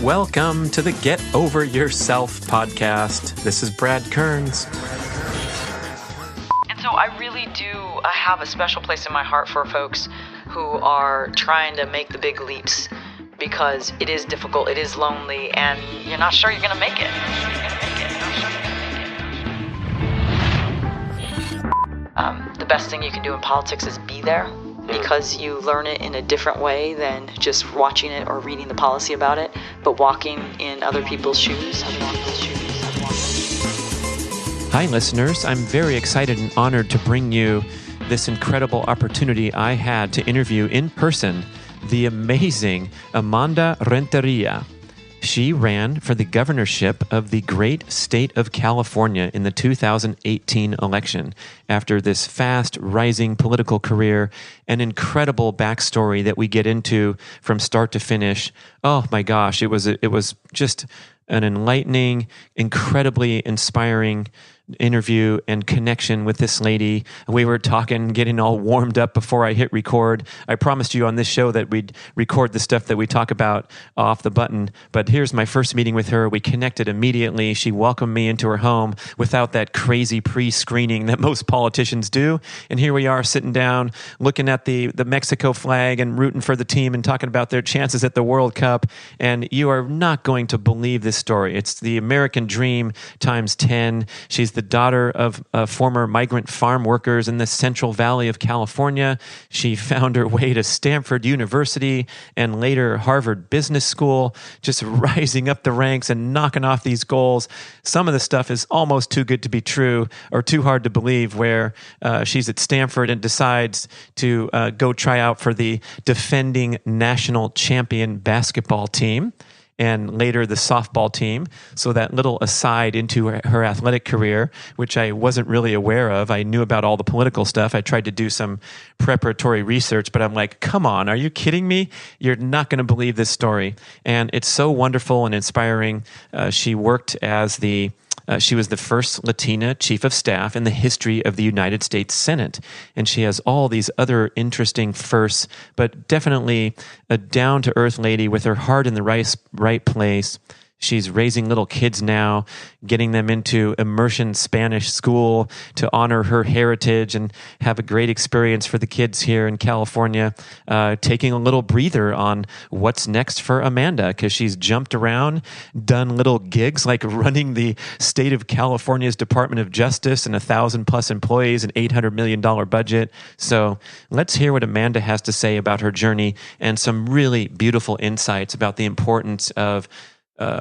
Welcome to the Get Over Yourself podcast. This is Brad Kearns. And so I really do have a special place in my heart for folks who are trying to make the big leaps because it is difficult, it is lonely, and you're not sure you're going to make it. The best thing you can do in politics is be there, because you learn it in a different way than just watching it or reading the policy about it, but walking in other people's shoes. Hi, listeners. I'm very excited and honored to bring you this incredible opportunity I had to interview in person the amazing Amanda Renteria. She ran for the governorship of the great state of California in the 2018 election. After this fast rising political career, an incredible backstory that we get into from start to finish. Oh my gosh, it was just an enlightening, incredibly inspiring interview and connection with this lady. We were talking, getting all warmed up before I hit record. I promised you on this show that we'd record the stuff that we talk about off the button, but here's my first meeting with her. We connected immediately. She welcomed me into her home without that crazy pre-screening that most politicians do. And here we are sitting down, looking at the Mexico flag and rooting for the team and talking about their chances at the World Cup. And you are not going to believe this story. It's the American dream times 10. She's the daughter of former migrant farm workers in the Central Valley of California. She found her way to Stanford University and later Harvard Business School, just rising up the ranks and knocking off these goals. Some of the stuff is almost too good to be true or too hard to believe, where she's at Stanford and decides to go try out for the defending national champion basketball team, and later the softball team. So that little aside into her athletic career, which I wasn't really aware of. I knew about all the political stuff. I tried to do some preparatory research, but I'm like, come on, are you kidding me? You're not going to believe this story. And it's so wonderful and inspiring. She worked as she was the first Latina Chief of Staff in the history of the United States Senate. And she has all these other interesting firsts, but definitely a down-to-earth lady with her heart in the right place. She's raising little kids now, getting them into immersion Spanish school to honor her heritage and have a great experience for the kids here in California, taking a little breather on what's next for Amanda, because she's jumped around, done little gigs like running the state of California's Department of Justice and 1,000+ employees, an $800 million budget. So let's hear what Amanda has to say about her journey and some really beautiful insights about the importance of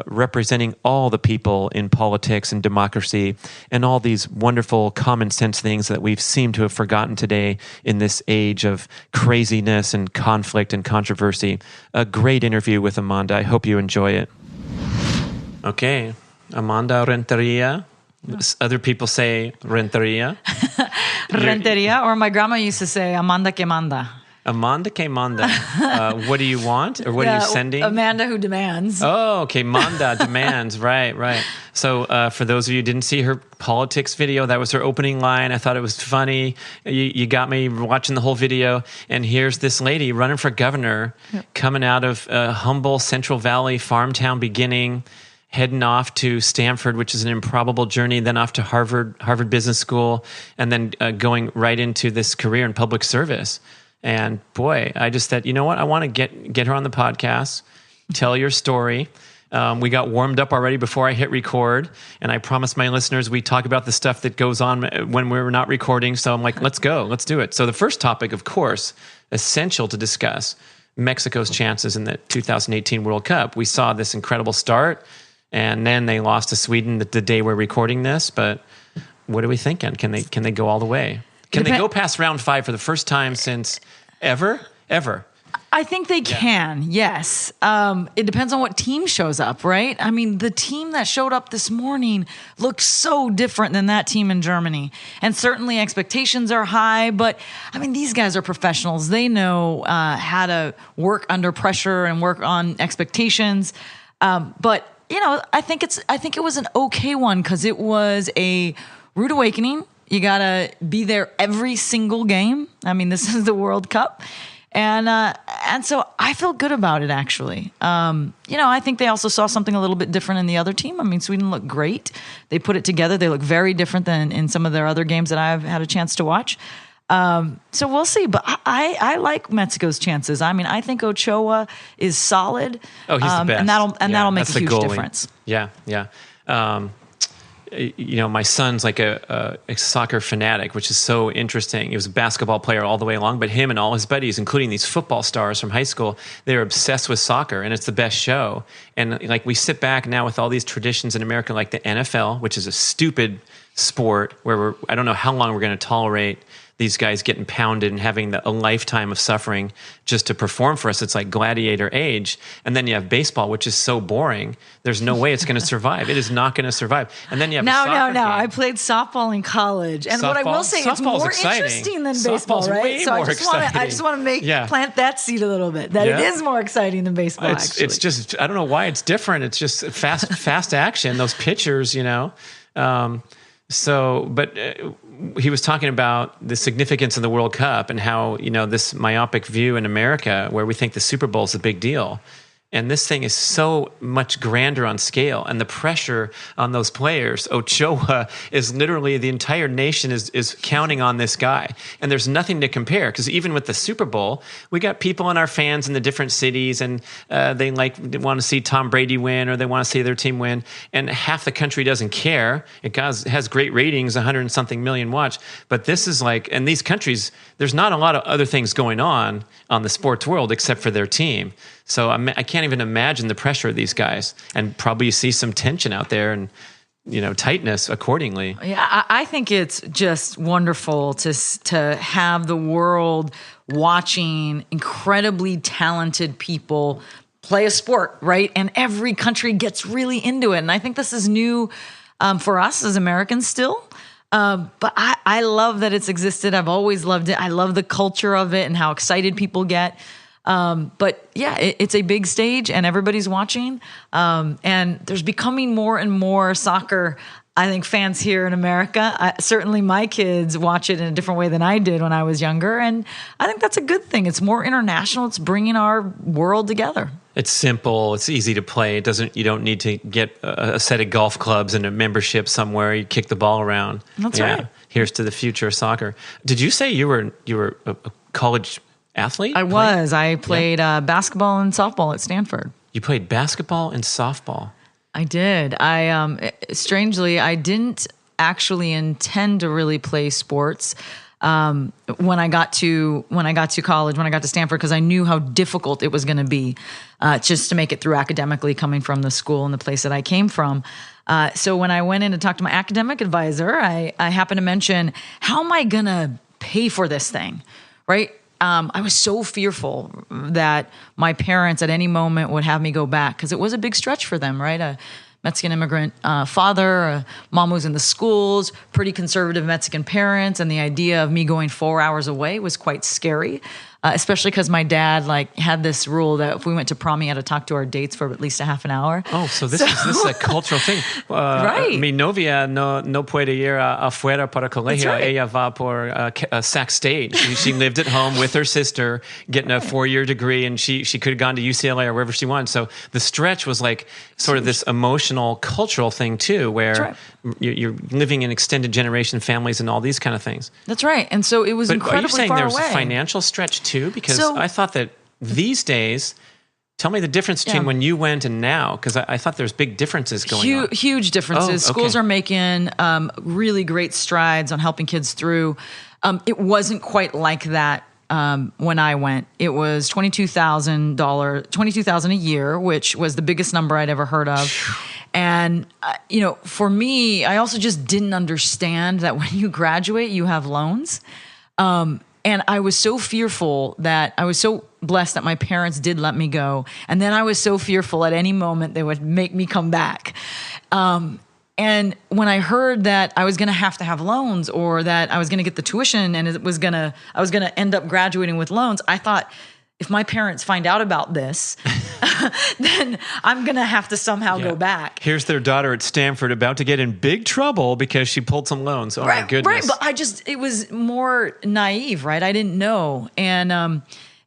representing all the people in politics and democracy and all these wonderful common sense things that we've seemed to have forgotten today in this age of craziness and conflict and controversy. A great interview with Amanda. I hope you enjoy it. Okay, Amanda Renteria. Other people say Renteria. Renteria, or my grandma used to say Amanda que manda. Amanda que manda. What do you want, or what are you sending? Amanda who demands. Oh, okay. Manda demands. Right. So for those of you who didn't see her politics video, that was her opening line. I thought it was funny. You got me watching the whole video. And here's this lady running for governor, coming out of a humble Central Valley farm town beginning, heading off to Stanford, which is an improbable journey, then off to Harvard Business School, and then going right into this career in public service. And boy, I just said, you know what? I want to get her on the podcast, tell your story. We got warmed up already before I hit record, and I promised my listeners we talk about the stuff that goes on when we're not recording. So I'm like, let's go, let's do it. So the first topic, of course, essential to discuss, Mexico's chances in the 2018 World Cup. We saw this incredible start, and then they lost to Sweden the day we're recording this. But what are we thinking? Can they go all the way? Can they go past round 5 for the first time since ever? I think they can, yes. It depends on what team shows up, right? I mean, the team that showed up this morning looked so different than that team in Germany. And certainly expectations are high, but I mean, these guys are professionals. They know how to work under pressure and work on expectations. But, you know, I think it was an okay one because it was a rude awakening. You got to be there every single game. I mean, this is the World Cup. And so I feel good about it, actually. I think they also saw something a little bit different in the other team. I mean, Sweden looked great. They put it together. They look very different than in some of their other games that I've had a chance to watch. So we'll see. But I like Mexico's chances. I mean, I think Ochoa is solid. Oh, he's the best. And that'll make a huge difference. Yeah. My son's like a soccer fanatic, which is so interesting. He was a basketball player all the way along, but him and all his buddies, including these football stars from high school, they're obsessed with soccer, and it's the best show. And like we sit back now with all these traditions in America, like the NFL, which is a stupid sport where I don't know how long we're going to tolerate these guys getting pounded and having a lifetime of suffering just to perform for us. It's like gladiator age. And then you have baseball, which is so boring. There's no way it's going to survive. It is not going to survive. And then you have No. I played softball in college. And what I will say, it's more interesting than baseball, right? So I just want to plant that seed a little bit, that it is more exciting than baseball, actually. It's just, I don't know why it's different. It's just fast action, those pitchers, he was talking about the significance of the World Cup and how, this myopic view in America where we think the Super Bowl is a big deal. And this thing is so much grander on scale. And the pressure on those players, Ochoa, is literally the entire nation is counting on this guy. And there's nothing to compare. Because even with the Super Bowl, we got people and our fans in the different cities, and they want to see Tom Brady win, or they want to see their team win. And half the country doesn't care. It has great ratings, 100 and something million watch. But this is in these countries, there's not a lot of other things going on the sports world except for their team. So I can't even imagine the pressure of these guys, and probably see some tension out there and, tightness accordingly. Yeah, I think it's just wonderful to have the world watching incredibly talented people play a sport, right? And every country gets really into it. And I think this is new for us as Americans still. But I love that it's existed. I've always loved it. I love the culture of it and how excited people get. But yeah, it's a big stage and everybody's watching. And there's becoming more and more soccer, I think, fans here in America. Certainly my kids watch it in a different way than I did when I was younger. And I think that's a good thing. It's more international. It's bringing our world together. It's simple. It's easy to play. You don't need to get a set of golf clubs and a membership somewhere. You kick the ball around. That's right. Here's to the future of soccer. Did you say you were a college athlete? I was. I played basketball and softball at Stanford. You played basketball and softball? I did. Strangely, I didn't actually intend to really play sports when I got to college, when I got to Stanford, because I knew how difficult it was going to be just to make it through academically, coming from the school and the place that I came from. So when I went in to talk to my academic advisor, I happened to mention, how am I going to pay for this thing, right? I was so fearful that my parents at any moment would have me go back, because it was a big stretch for them, right? A Mexican immigrant father, a mom who was in the schools, pretty conservative Mexican parents, and the idea of me going 4 hours away was quite scary. Especially because my dad had this rule that if we went to prom, he had to talk to our dates for at least a half an hour. Oh, so this is a cultural thing. Right. Mi novia no puede ir afuera para colegio. Right. Ella va por Sac State. She lived at home with her sister, getting a 4-year degree, and she could have gone to UCLA or wherever she wanted. So the stretch was sort of this emotional, cultural thing too, where you're living in extended generation families and all these kind of things. That's right. And so it was incredibly far away. Are you saying there's a financial stretch too? Because I thought that these days, tell me the difference between when you went and now, because I thought there's big differences going on. Huge differences. Schools are making really great strides on helping kids through. It wasn't quite like that when I went. It was $22,000 a year, which was the biggest number I'd ever heard of. And, for me, I also just didn't understand that when you graduate, you have loans. And I was so fearful that I was so blessed that my parents did let me go. And then I was so fearful at any moment they would make me come back. And when I heard that I was going to have loans, or that I was going to get the tuition and I was going to end up graduating with loans, I thought, if my parents find out about this, then I'm going to have to somehow go back. Here's their daughter at Stanford about to get in big trouble because she pulled some loans. Oh, my goodness. Right, but it was more naive, right? I didn't know. And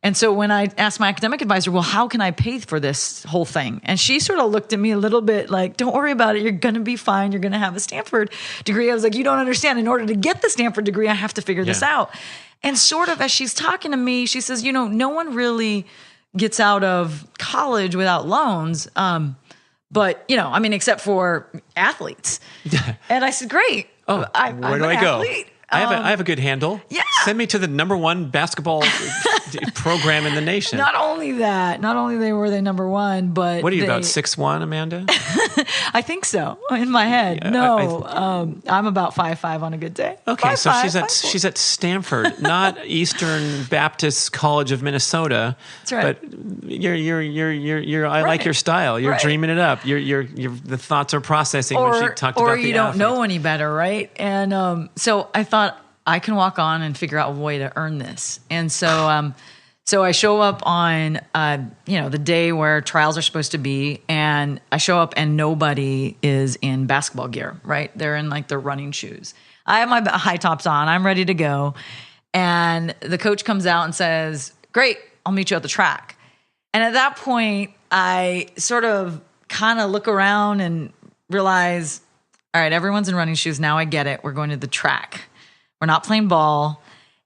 And so when I asked my academic advisor, well, how can I pay for this whole thing? And she sort of looked at me a little bit like, don't worry about it. You're going to be fine. You're going to have a Stanford degree. I was like, you don't understand. In order to get the Stanford degree, I have to figure this out. And sort of as she's talking to me, she says, no one really gets out of college without loans. But, except for athletes. And I said, great. Oh, where do I go? I have a good handle. Yeah. Send me to the #1 basketball program in the nation. Not only were they #1, but what are you, about 6'1", Amanda? I think so. In my head, I'm about 5'5" on a good day. Okay, so she's at Stanford, not Eastern Baptist College of Minnesota. That's right. But you're. I like your style. You're dreaming it up. You're the thoughts are processing when she talked about the you don't know any better, right? And so I thought I can walk on and figure out a way to earn this. And so so I show up on the day where trials are supposed to be, and I show up and nobody is in basketball gear, right? They're in like their running shoes. I have my high tops on. I'm ready to go. And the coach comes out and says, "Great, I'll meet you at the track." And at that point, I sort of kind of look around and realize, all right, everyone's in running shoes. Now I get it. We're going to the track. We're not playing ball.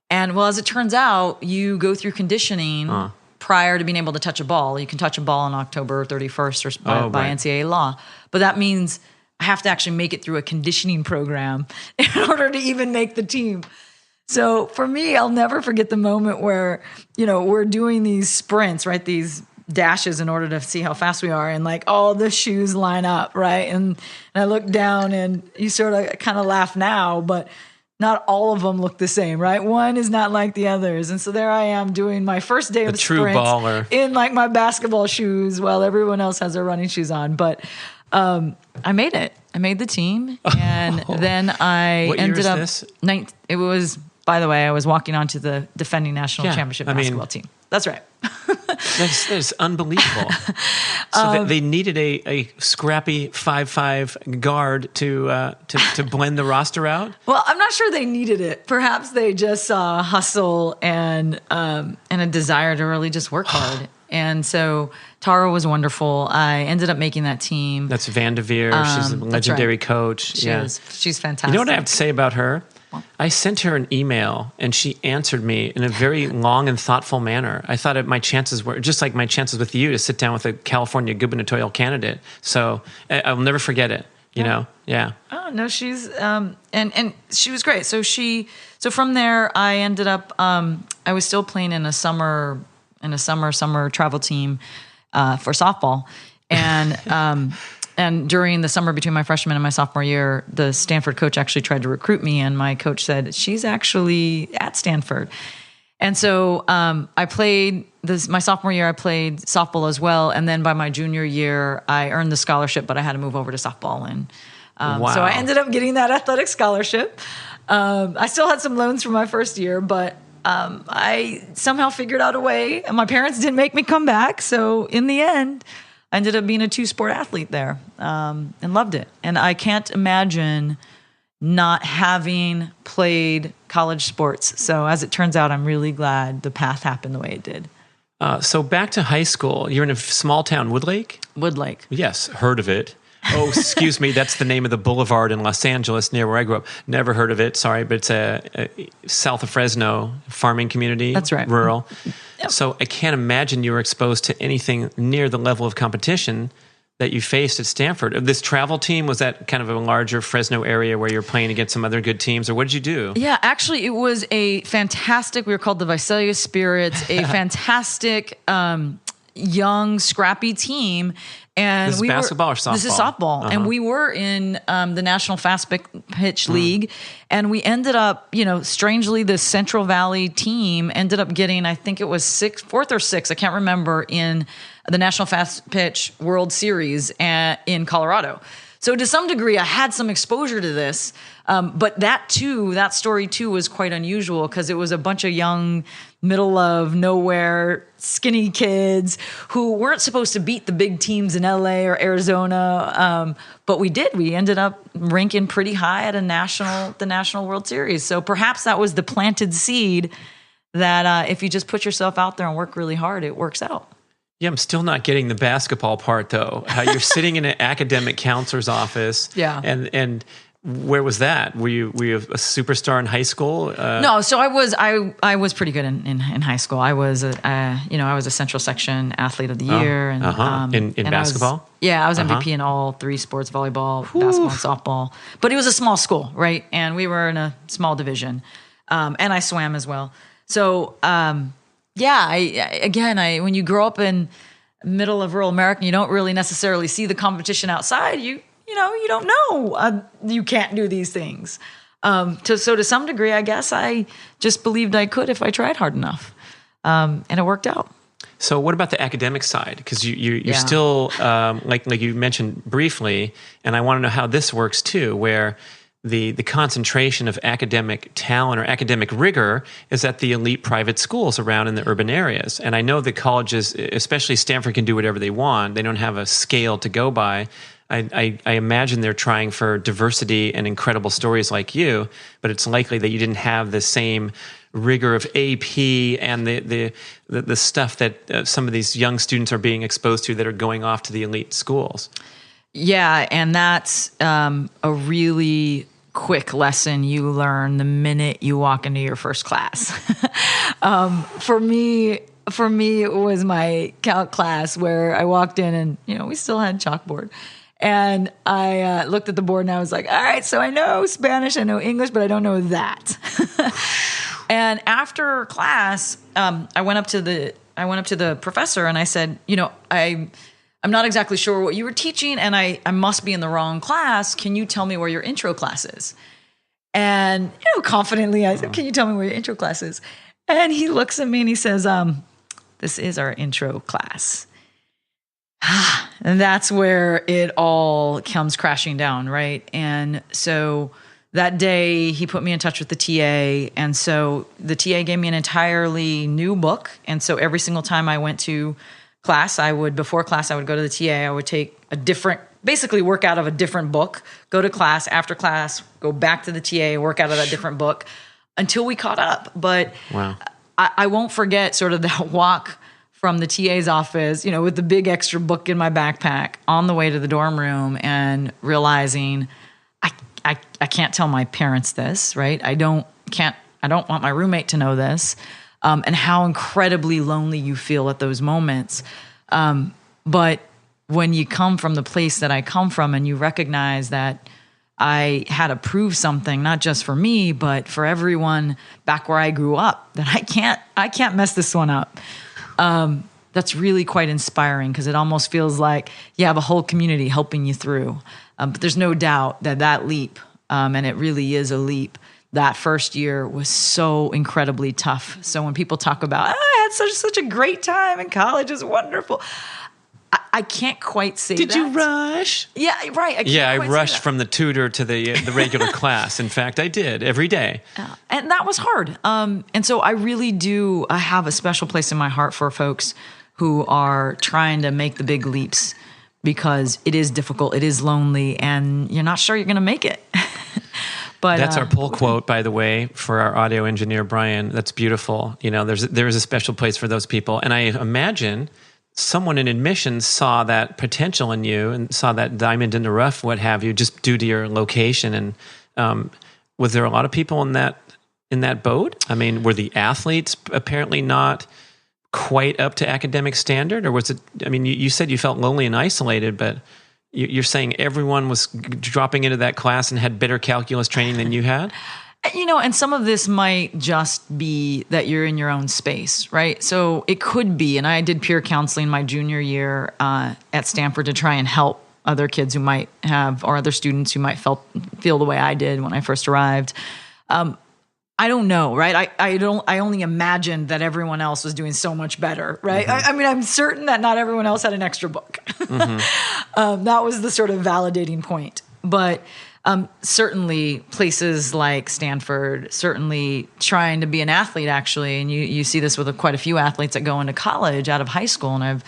And well, as it turns out, you go through conditioning prior to being able to touch a ball. You can touch a ball on October 31st by NCAA law. But that means I have to actually make it through a conditioning program in order to even make the team. So for me, I'll never forget the moment where, we're doing these sprints, right? These dashes in order to see how fast we are, and like all the shoes line up, right? And I look down and you sort of kind of laugh now, but not all of them look the same, right? One is not like the others. And so there I am doing my first day of sprints baller in like my basketball shoes while everyone else has their running shoes on. But I made it. I made the team. And then I ended up, it was, by the way, I was walking onto the defending national championship basketball team. That's right. That is unbelievable. So they needed a scrappy 5'5" guard to blend the roster out? Well, I'm not sure they needed it. Perhaps they just saw hustle and a desire to really just work hard. And so Tara was wonderful. I ended up making that team. That's Van de Veer. She's a legendary coach. She is. She's fantastic. You know what I have to say about her? I sent her an email, and she answered me in a very long and thoughtful manner. I thought my chances were just like my chances with you to sit down with a California gubernatorial candidate. So I'll never forget it. Yeah. Oh no, she's and she was great. So from there, I ended up I was still playing in a summer travel team for softball, and. And during the summer between my freshman and my sophomore year, the Stanford coach actually tried to recruit me, and my coach said, she's actually at Stanford. And so I played my sophomore year, I played softball as well. And then by my junior year, I earned the scholarship, but I had to move over to softball. And so I ended up getting that athletic scholarship. I still had some loans from my first year, but I somehow figured out a way, and my parents didn't make me come back. So in the end, I ended up being a 2-sport athlete there and loved it. And I can't imagine not having played college sports. So as it turns out, I'm really glad the path happened the way it did. So back to high school. You're in a small town, Woodlake? Woodlake. Yes, heard of it. Oh, excuse me. That's the name of the boulevard in Los Angeles near where I grew up. Never heard of it. Sorry, but it's a south of Fresno farming community. That's right. Rural. Yep. So I can't imagine you were exposed to anything near the level of competition that you faced at Stanford. This travel team, was that kind of a larger Fresno area where you're playing against some other good teams, or what did you do? Yeah, actually, it was a fantastic, we were called the Visalia Spirits, a fantastic young, scrappy team. And this is basketball or softball? This is softball. And we were in the National Fast Pitch League. And we ended up, strangely, the Central Valley team ended up getting, I think it was fourth or sixth, I can't remember, in the National Fast Pitch World Series in Colorado. So to some degree, I had some exposure to this. But that story too was quite unusual because it was a bunch of young, middle of nowhere, skinny kids who weren't supposed to beat the big teams in LA or Arizona. But we did. We ended up ranking pretty high at the National World Series. So perhaps that was the planted seed that if you just put yourself out there and work really hard, it works out. Yeah, I'm still not getting the basketball part though. How you're sitting in an academic counselor's office. Yeah. And where was that? Were you a superstar in high school? No, so I was pretty good in high school. I was I was a Central Section Athlete of the Year, and in basketball. I was MVP in all three sports: volleyball, basketball, and softball. But it was a small school, right? And we were in a small division, and I swam as well. So when you grow up in middle of rural America, you don't really necessarily see the competition outside. You don't know you can't do these things. So to some degree, I guess I just believed I could if I tried hard enough, and it worked out. So what about the academic side? Because you're still like you mentioned briefly, and I want to know how this works too, where the concentration of academic talent or academic rigor is at the elite private schools around in the urban areas. And I know the colleges, especially Stanford, can do whatever they want. They don't have a scale to go by. I imagine they're trying for diversity and incredible stories like you, but it's likely that you didn't have the same rigor of AP and the stuff that some of these young students are being exposed to that are going off to the elite schools. Yeah, and that's a really quick lesson you learn the minute you walk into your first class. For me, it was my calc class where I walked in and, we still had chalkboard. And I looked at the board and I was like, all right, so I know Spanish, I know English, but I don't know that. And after class, I went up to the professor and I said, I'm not exactly sure what you were teaching and I must be in the wrong class. Can you tell me where your intro class is? And, confidently I said, can you tell me where your intro class is? And he looks at me and he says, this is our intro class. And that's where it all comes crashing down, right? And so that day he put me in touch with the TA. And so the TA gave me an entirely new book. And so every single time I went to class, before class, I would go to the TA. I would take basically work out of a different book, go to class, after class, go back to the TA, work out of that different book until we caught up. But wow. I won't forget sort of that walk from the TA's office, with the big extra book in my backpack on the way to the dorm room and realizing I can't tell my parents this, right? I don't want my roommate to know this, and how incredibly lonely you feel at those moments. But when you come from the place that I come from and you recognize that I had to prove something, not just for me, but for everyone back where I grew up, that I can't mess this one up. That's really quite inspiring because it almost feels like you have a whole community helping you through. But there's no doubt that leap, and it really is a leap, that first year was so incredibly tough. So when people talk about, I had such a great time in college, it was wonderful. I can't quite say that. Did you rush? Yeah, right. I rushed from the tutor to the regular class. In fact, I did every day. And that was hard. And so I really do have a special place in my heart for folks who are trying to make the big leaps because it is difficult, it is lonely, and you're not sure you're going to make it. But that's our pull quote, by the way, for our audio engineer, Brian. That's beautiful. There is a special place for those people. And I imagine someone in admissions saw that potential in you and saw that diamond in the rough, what have you, just due to your location. And was there a lot of people in that boat? I mean, were the athletes apparently not quite up to academic standard, or was it? I mean, you said you felt lonely and isolated, but you're saying everyone was dropping into that class and had better calculus training than you had? And some of this might just be that you're in your own space, right? So it could be, and I did peer counseling my junior year at Stanford to try and help other kids who might have, or other students who might feel the way I did when I first arrived. I don't know, right? I only imagined that everyone else was doing so much better, right? Mm-hmm. I'm certain that not everyone else had an extra book. Mm-hmm. That was the sort of validating point. But certainly places like Stanford, certainly trying to be an athlete, actually, and you see this with quite a few athletes that go into college out of high school, and I've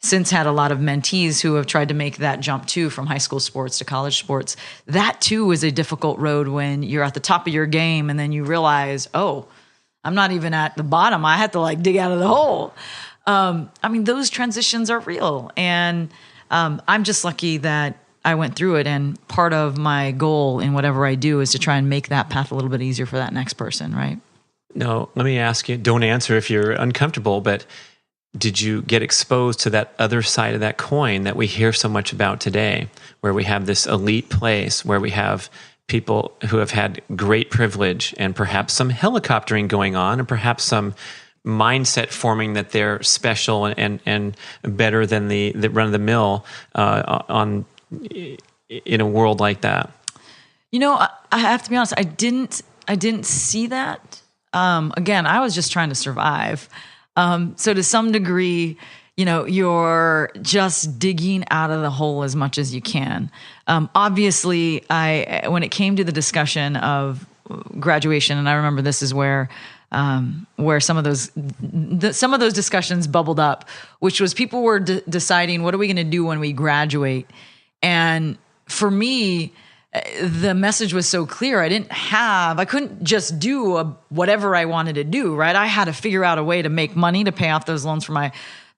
since had a lot of mentees who have tried to make that jump too from high school sports to college sports. That too is a difficult road when you're at the top of your game and then you realize, oh, I'm not even at the bottom. I had to like dig out of the hole. I mean, those transitions are real. And I'm just lucky that I went through it. And part of my goal in whatever I do is to try and make that path a little bit easier for that next person, right? No, let me ask you, don't answer if you're uncomfortable, but did you get exposed to that other side of that coin that we hear so much about today, where we have this elite place, where we have people who have had great privilege and perhaps some helicoptering going on and perhaps some mindset forming that they're special and better than the run-of-the-mill in a world like that? You know, I have to be honest, I didn't see that. Again, I was just trying to survive. So to some degree, you know, you're just digging out of the hole as much as you can. Obviously, when it came to the discussion of graduation, and I remember this is where some of those discussions bubbled up, which was people were deciding, what are we going to do when we graduate? And for me, the message was so clear. I couldn't just do whatever I wanted to do, right? I had to figure out a way to make money to pay off those loans for my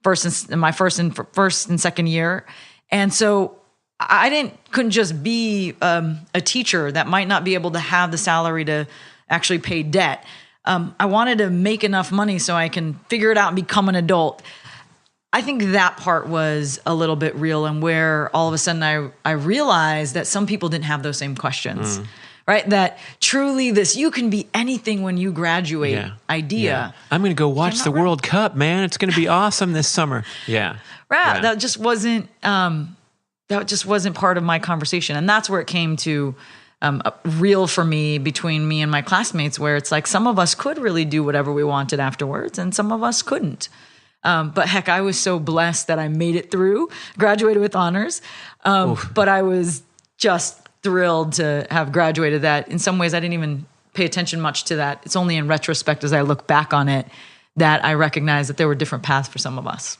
first and second year. And so I couldn't just be a teacher that might not be able to have the salary to actually pay debt. I wanted to make enough money so I can figure it out and become an adult. I think that part was a little bit real, and where all of a sudden I realized that some people didn't have those same questions, right? That truly you can be anything when you graduate idea. Yeah. I'm going to go watch the World Cup, man. It's going to be awesome this summer. Yeah. Right. Yeah. That just wasn't part of my conversation. And that's where it came to real for me between me and my classmates, where it's like some of us could really do whatever we wanted afterwards and some of us couldn't. But heck, I was so blessed that I made it through, graduated with honors. But I was just thrilled to have graduated that. In some ways, I didn't even pay attention much to that. It's only in retrospect, as I look back on it, that I recognize that there were different paths for some of us.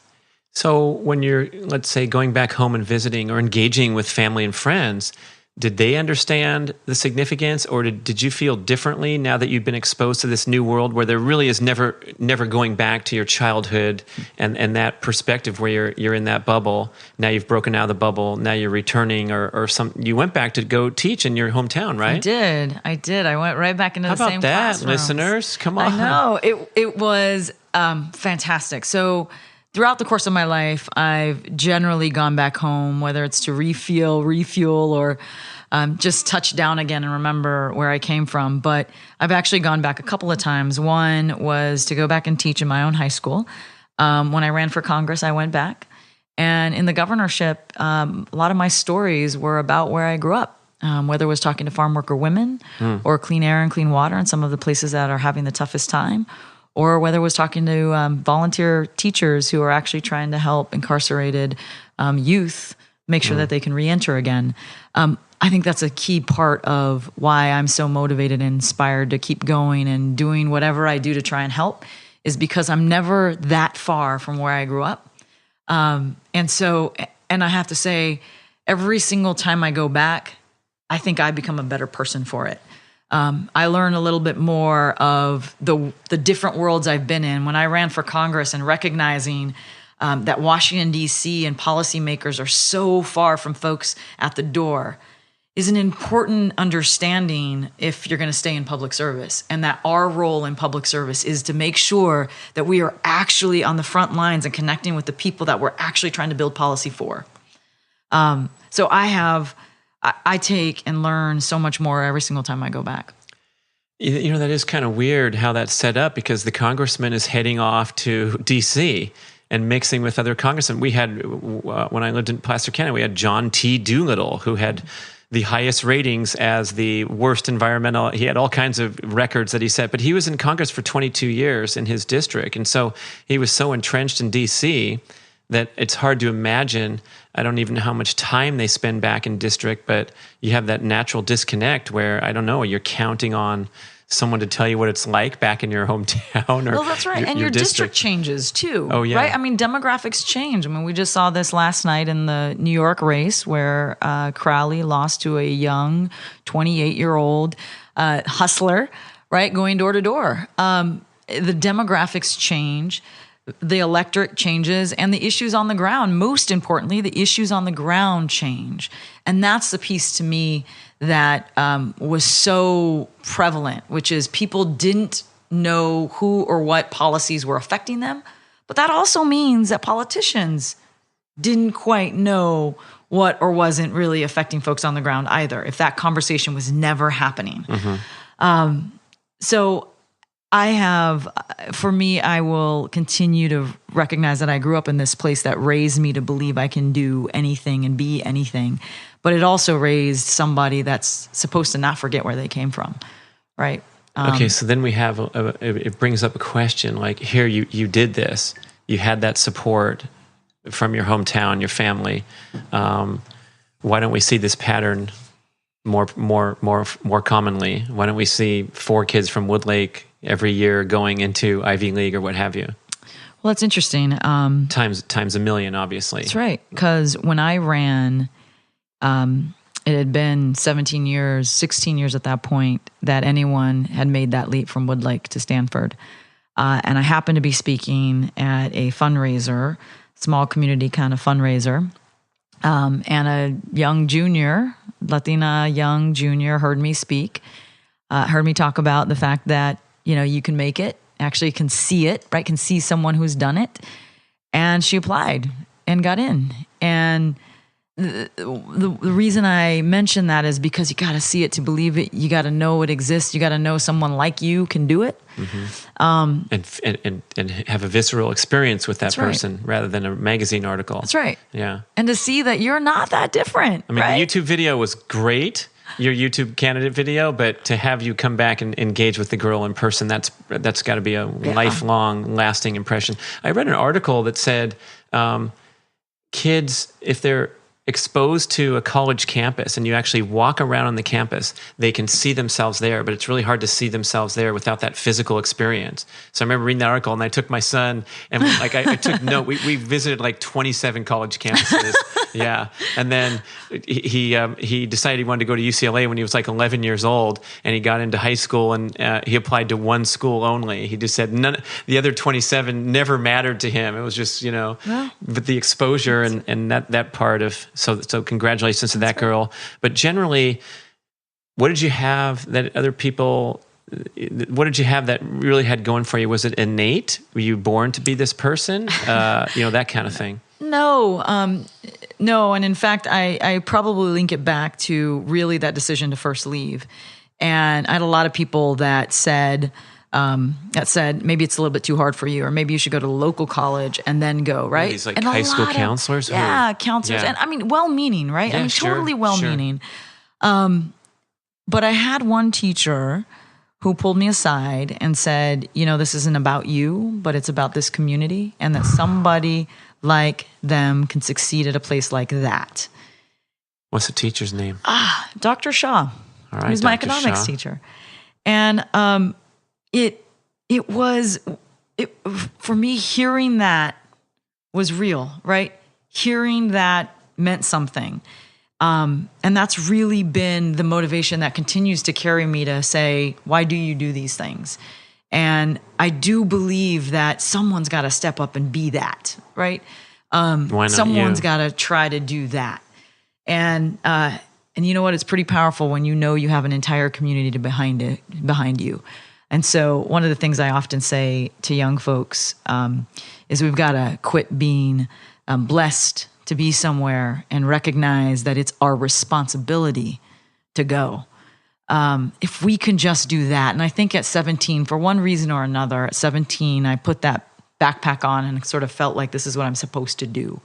So when you're, let's say, going back home and visiting or engaging with family and friends, did they understand the significance, or did you feel differently now that you've been exposed to this new world where there really is never going back to your childhood and that perspective where you're in that bubble? Now you've broken out of the bubble. Now you're returning, or you went back to go teach in your hometown, right? I did. I went right back into the same classrooms. How about that, listeners? Come on. I know. It was fantastic. So throughout the course of my life, I've generally gone back home, whether it's to refuel, or just touch down again and remember where I came from. But I've actually gone back a couple of times. One was to go back and teach in my own high school. When I ran for Congress, I went back. And in the governorship, a lot of my stories were about where I grew up, whether it was talking to farm worker women or clean air and clean water in some of the places that are having the toughest time, or whether it was talking to volunteer teachers who are actually trying to help incarcerated youth make sure that they can reenter again. I think that's a key part of why I'm so motivated and inspired to keep going and doing whatever I do to try and help, is because I'm never that far from where I grew up. And I have to say, every single time I go back, I think I become a better person for it. I learn a little bit more of the different worlds I've been in. When I ran for Congress and recognizing that Washington, D.C. and policymakers are so far from folks at the door is an important understanding if you're going to stay in public service, and that our role in public service is to make sure that we are actually on the front lines and connecting with the people that we're actually trying to build policy for. So I take and learn so much more every single time I go back. You know, that is kind of weird how that's set up, because the congressman is heading off to D.C. and mixing with other congressmen. We had, when I lived in Placer County, we had John T. Doolittle, who had the highest ratings as the worst environmental. He had all kinds of records that he set, but he was in Congress for 22 years in his district. And so he was so entrenched in D.C. that it's hard to imagine. I don't even know how much time they spend back in district, but you have that natural disconnect where, I don't know, you're counting on someone to tell you what it's like back in your hometown. Well, that's right. And your district changes too. Oh, yeah. Right? I mean, demographics change. I mean, we just saw this last night in the New York race where Crowley lost to a young 28-year-old hustler, right, going door to door. the demographics change, the electorate changes, and the issues on the ground, most importantly, the issues on the ground change. And that's the piece to me that was so prevalent, which is people didn't know who or what policies were affecting them. But that also means that politicians didn't quite know what or wasn't really affecting folks on the ground either, if that conversation was never happening. So I will continue to recognize that I grew up in this place that raised me to believe I can do anything and be anything. But it also raised somebody that's supposed to not forget where they came from, right? Okay, so then we have, it brings up a question, like here you did this, you had that support from your hometown, your family. Why don't we see this pattern more commonly? Why don't we see 4 kids from Woodlake every year going into Ivy League or what have you? Well, that's interesting. Times a million, obviously. That's right, because when I ran, it had been 16 years at that point that anyone had made that leap from Woodlake to Stanford. And I happened to be speaking at a fundraiser, small community kind of fundraiser. And a young junior, Latina young junior, heard me speak, heard me talk about the fact that, you can make it, actually can see it, right? Can see someone who's done it. And she applied and got in. And the reason I mention that is because you got to see it to believe it. You got to know it exists. You got to know someone like you can do it. And have a visceral experience with that person rather than a magazine article. That's right. Yeah. And to see that you're not that different. I mean, right? The YouTube video was great, your YouTube candidate video, but to have you come back and engage with the girl in person, that's got to be a lifelong, lasting impression. I read an article that said kids, if they're exposed to a college campus and you actually walk around on the campus, they can see themselves there, but it's really hard to see themselves there without that physical experience. So I remember reading that article and I took my son and I took note. We visited like 27 college campuses. Yeah. And then he decided he wanted to go to UCLA when he was like 11 years old, and he got into high school and he applied to one school only. He just said the other 27 never mattered to him. It was just, but the exposure and that part of, so congratulations to that girl. But generally, what did you have that other people, what did you have that really had going for you? Was it innate? Were you born to be this person? That kind of thing. No. No. And in fact, I probably link it back to really that decision to first leave. And I had a lot of people that said maybe it's a little bit too hard for you, or maybe you should go to a local college and then go, right? These like high school counselors? Counselors. Yeah. And well-meaning, right? Yeah, totally well-meaning. But I had one teacher who pulled me aside and said, this isn't about you, but it's about this community, and that somebody like them can succeed at a place like that. What's the teacher's name? Dr. Shaw. All right, Who's my economics teacher. And it was for me, hearing that was real, right? Hearing that meant something. And that's really been the motivation that continues to carry me to say, why do you do these things? And I do believe that someone's got to step up and be that, right? Why not someone's you? got to try to do that. And you know what? It's pretty powerful when you know you have an entire community behind you. And so one of the things I often say to young folks is we've got to quit being blessed to be somewhere and recognize that it's our responsibility to go. If we can just do that. And I think at 17, for one reason or another, at 17, I put that backpack on and sort of felt like this is what I'm supposed to do.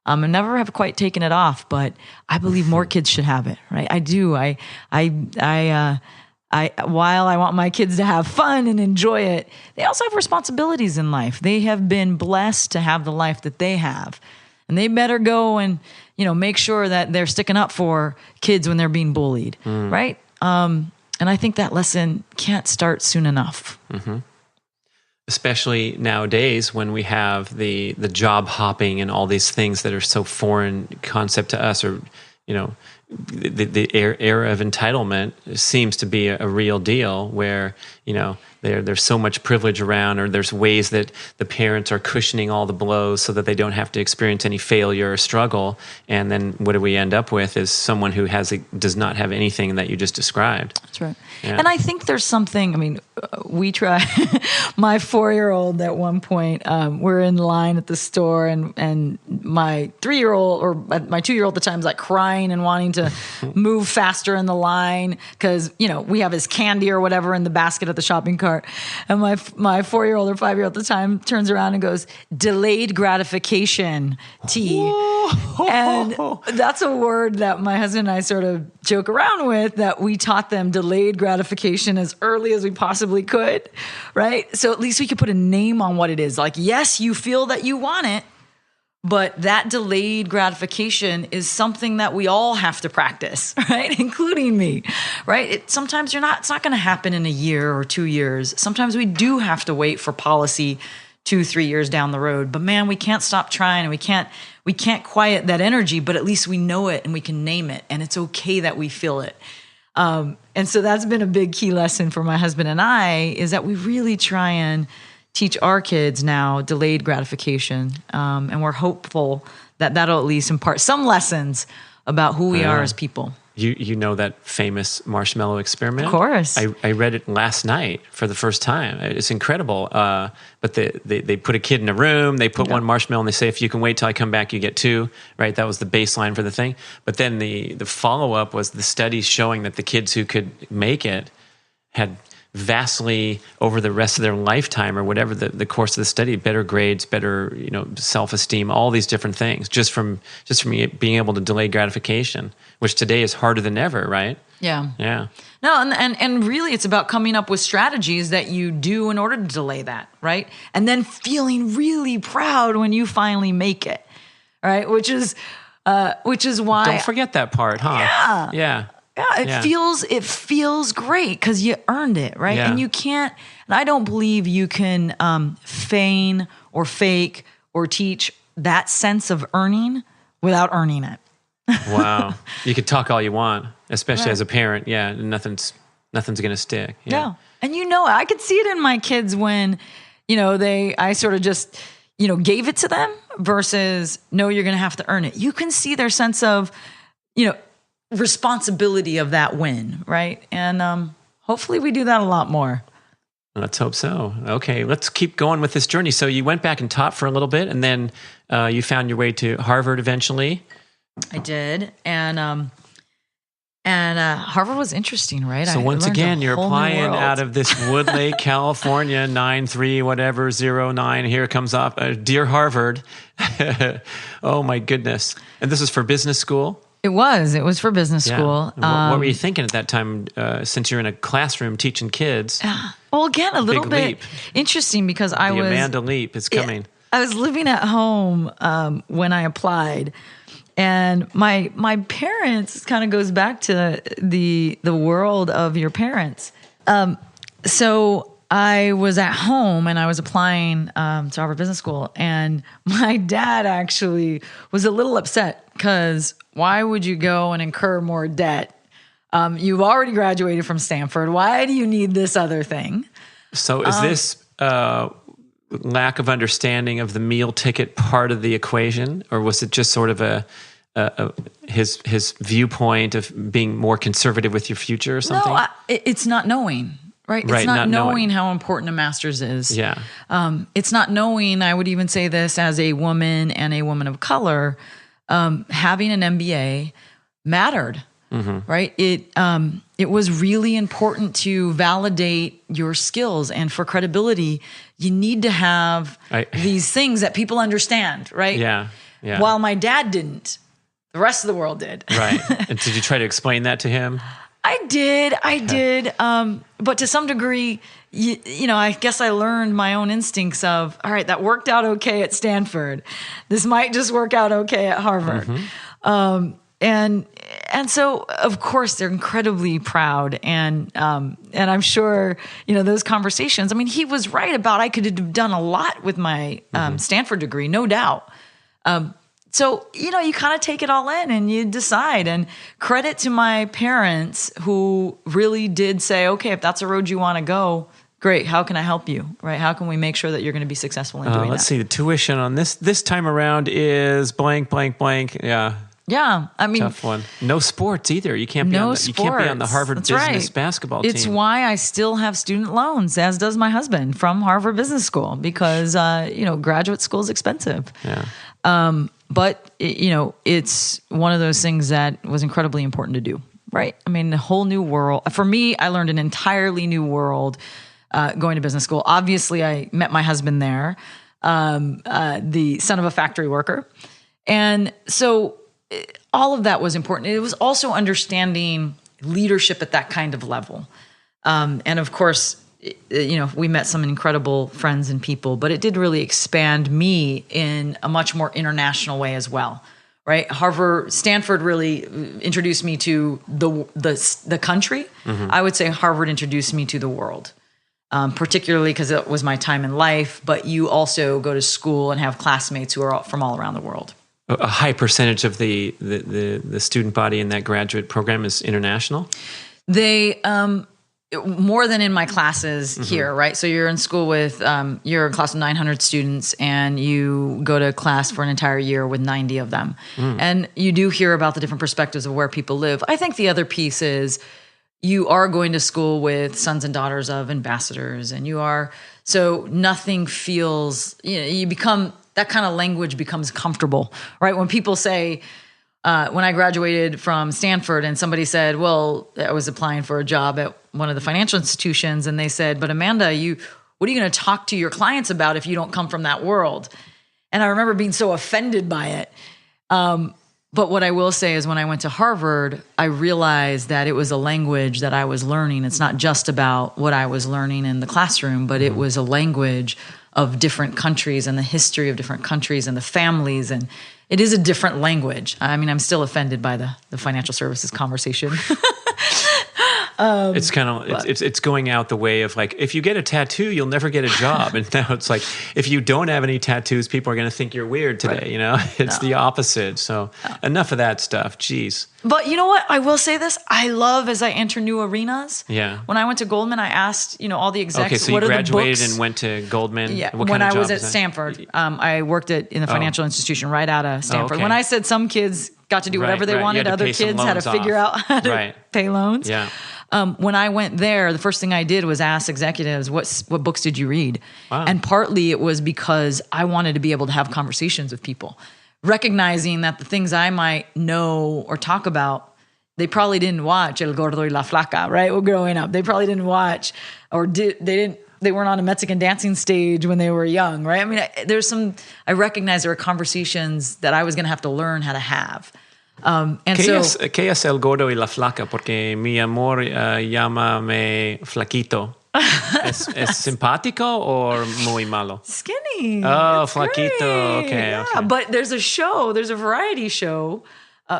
I never have quite taken it off, but I believe more kids should have it, right? I do. While I want my kids to have fun and enjoy it, they also have responsibilities in life. They have been blessed to have the life that they have. And they better go and, make sure that they're sticking up for kids when they're being bullied, right? And I think that lesson can't start soon enough. Mm-hmm. Especially nowadays when we have the job hopping and all these things that are so foreign concept to us, or, the era of entitlement seems to be a real deal, where there's so much privilege around, or there's ways that the parents are cushioning all the blows so that they don't have to experience any failure or struggle. And then what do we end up with is someone who does not have anything that you just described. That's right. Yeah. And I think there's something, I mean, we try, my 4-year-old at one point, we're in line at the store, and my 3-year-old, or my 2-year-old at the time, is like crying and wanting to move faster in the line because, we have his candy or whatever in the basket at the shopping cart. And my 4-year-old or 5-year-old at the time turns around and goes, "Delayed gratification, T." And that's a word that my husband and I sort of joke around with, that we taught them delayed gratification as early as we possibly could, right? So at least we could put a name on what it is. Like, yes, you feel that you want it, but that delayed gratification is something that we all have to practice, right? Including me, right? Sometimes it's not going to happen in a year or 2 years. Sometimes we do have to wait for policy 2-3 years down the road. But man, we can't stop trying, and we can't quiet that energy, but at least we know it and we can name it, and it's okay that we feel it. And so that's been a big key lesson for my husband and I, is that we really try and teach our kids now delayed gratification. And we're hopeful that that'll at least impart some lessons about who we are as people. You know that famous marshmallow experiment? Of course. I read it last night for the first time. It's incredible. But they put a kid in a room, they put one marshmallow, and they say, if you can wait till I come back, you get 2, right? That was the baseline for the thing. But then the follow-up was the studies showing that the kids who could make it had vastly, over the rest of their lifetime or whatever the course of the study, better grades, better self-esteem, all these different things, just from being able to delay gratification, which today is harder than ever, right? Yeah. Yeah. No, and really it's about coming up with strategies that you do in order to delay that, right? And then feeling really proud when you finally make it, right? Which is why... Don't forget that part, huh? Yeah. Yeah. Yeah, it feels great because you earned it, right? Yeah. And you can't, and I don't believe you can feign or fake or teach that sense of earning without earning it. Wow. You could talk all you want, especially as a parent. Yeah, nothing's going to stick. Yeah. And I could see it in my kids when, I sort of just, gave it to them versus, no, you're going to have to earn it. You can see their sense of, responsibility of that win, right? And hopefully we do that a lot more. Let's hope so. Okay, let's keep going with this journey. So you went back and taught for a little bit, and then you found your way to Harvard eventually. I did, and Harvard was interesting, right? So once again, you're applying out of this Woodlake, California, 93 whatever 09. Here comes up, dear Harvard. Oh my goodness! And this is for business school. It was for business school. What were you thinking at that time, since you're in a classroom teaching kids? Well, again, a little bit leap. Interesting because the Amanda leap is coming. I was living at home when I applied, and my parents kind of goes back to the world of your parents. So I was at home and I was applying to Harvard Business School, and my dad actually was a little upset because why would you go and incur more debt? You've already graduated from Stanford. Why do you need this other thing? So is this lack of understanding of the meal ticket part of the equation, or was it just sort of his viewpoint of being more conservative with your future or something? No, it's not knowing. Right? It's not knowing how important a master's is. Yeah. It's not knowing, I would even say this as a woman and a woman of color, having an MBA mattered, right? It was really important to validate your skills, and for credibility, you need to have these things that people understand, right? Yeah. While my dad didn't, the rest of the world did. Right. And did you try to explain that to him? I did. But to some degree, I guess I learned my own instincts of, all right, that worked out okay at Stanford. This might just work out okay at Harvard. And so, of course, they're incredibly proud. And I'm sure, those conversations, I mean, he was right about I could have done a lot with my Stanford degree, no doubt. So, you kind of take it all in and you decide. And credit to my parents who really did say, okay, if that's a road you want to go, great. How can I help you? Right? How can we make sure that you're going to be successful in doing that? Let's see. The tuition on this time around is blank, blank, blank. Yeah. Yeah. I mean, tough one. No sports either. You can't be on the Harvard business basketball team. It's why I still have student loans, as does my husband, from Harvard Business School, because, graduate school is expensive. Yeah. But, it's one of those things that was incredibly important to do, right? I mean, a whole new world. For me, I learned an entirely new world going to business school. Obviously, I met my husband there, the son of a factory worker. And so all of that was important. It was also understanding leadership at that kind of level. And of course, we met some incredible friends and people, but it did really expand me in a much more international way as well, right? Stanford really introduced me to the country. Mm-hmm. I would say Harvard introduced me to the world, particularly because it was my time in life, but you also go to school and have classmates who are from all around the world. A high percentage of the student body in that graduate program is international? They... more than in my classes here, right? So you're in school with, you're a class of 900 students and you go to class for an entire year with 90 of them. And you do hear about the different perspectives of where people live. I think the other piece is you are going to school with sons and daughters of ambassadors and so nothing feels, you become, that kind of language becomes comfortable, right? When people say, when I graduated from Stanford and somebody said, well, I was applying for a job at one of the financial institutions and they said, but Amanda, what are you going to talk to your clients about if you don't come from that world? And I remember being so offended by it. But what I will say is when I went to Harvard, I realized that it was a language that I was learning. It's not just about what I was learning in the classroom, but it was a language of different countries and the history of different countries and the families, and it is a different language. I mean, I'm still offended by the financial services conversation. It's kind of it's going out the way of like, if you get a tattoo, you'll never get a job. And now it's like, if you don't have any tattoos, people are going to think you're weird today. Right. It's the opposite. So enough of that stuff. Jeez. But you know what? I will say this. I love as I enter new arenas. Yeah. When I went to Goldman, I asked, all the execs, okay, so what you are the books? graduated and went to Goldman? Yeah. What when kind of I job was at Stanford, I worked in the financial institution right out of Stanford. Okay. When I said some kids got to do whatever they wanted, other kids had to figure out how to pay loans. Yeah. When I went there, the first thing I did was ask executives, what books did you read? Wow. And partly it was because I wanted to be able to have conversations with people, recognizing that the things I might know or talk about, they probably didn't watch El Gordo y la Flaca, right? Well, growing up, they probably didn't watch, or they weren't on a Mexican dancing stage when they were young, right? I mean, I recognize there are conversations that I was going to have to learn how to have. ¿Qué es el gordo y la flaca? Porque mi amor llámame flaquito. ¿Es simpático o muy malo? Skinny. Oh, it's flaquito. Great. Okay, yeah. okay. But there's a variety show.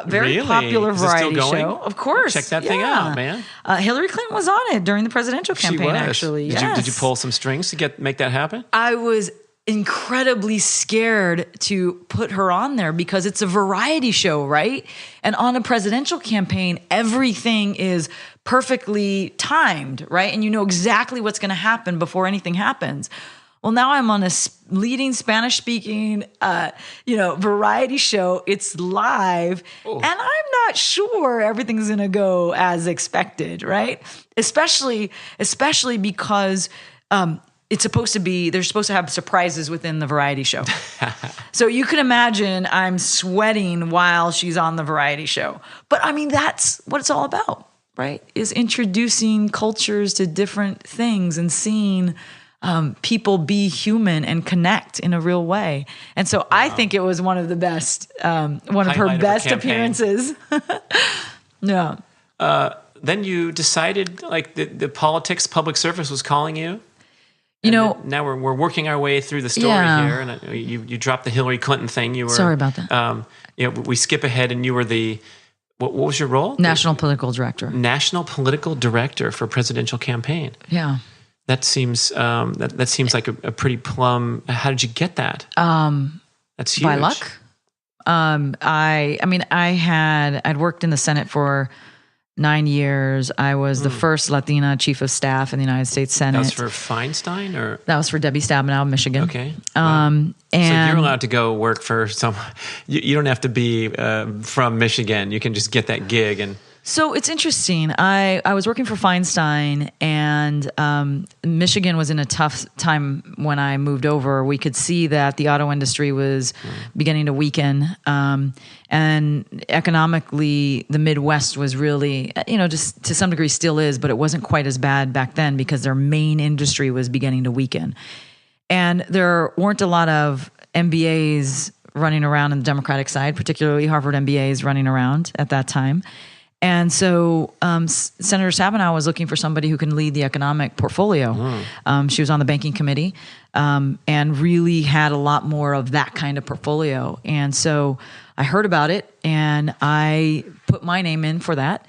Very really? popular variety still going? show. Of course. Check that thing out, man. Hillary Clinton was on it during the presidential campaign, she was. actually. Did you pull some strings to make that happen? I was incredibly scared to put her on there because it's a variety show, right? And on a presidential campaign, everything is perfectly timed, right? And you know exactly what's going to happen before anything happens. Well, now I'm on a leading Spanish-speaking, variety show. It's live, and I'm not sure everything's going to go as expected, right? Especially because it's supposed to be. They're supposed to have surprises within the variety show. So you can imagine I'm sweating while she's on the variety show. But I mean, that's what it's all about, right? Is introducing cultures to different things and seeing people be human and connect in a real way. And so I think it was one of the best, one of her best appearances. Yeah. Then you decided, like, the politics, public service was calling you. Now we're working our way through the story here, and you dropped the Hillary Clinton thing. You were sorry about that. We skip ahead, and you were what was your role? National Political Director. National Political Director for a presidential campaign. Yeah. That seems that seems like a pretty plum. How did you get that? That's huge. By luck. I'd worked in the Senate for 9 years. I was the first Latina Chief of Staff in the United States Senate. That was for Feinstein, or that was for Debbie Stabenow of Michigan. okay. Wow. And so you're allowed to go work for some. You don't have to be from Michigan. You can just get that gig and. So it's interesting. I was working for Feinstein, and Michigan was in a tough time when I moved over. We could see that the auto industry was beginning to weaken. And economically, the Midwest was really, just to some degree still is, but it wasn't quite as bad back then because their main industry was beginning to weaken. And there weren't a lot of MBAs running around on the Democratic side, particularly Harvard MBAs running around at that time. And so Senator Stabenow was looking for somebody who can lead the economic portfolio. She was on the banking committee and really had a lot more of that kind of portfolio. And so I heard about it and I put my name in for that.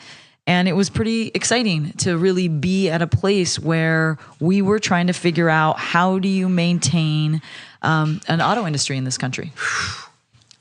And it was pretty exciting to really be at a place where we were trying to figure out how do you maintain an auto industry in this country. Wow.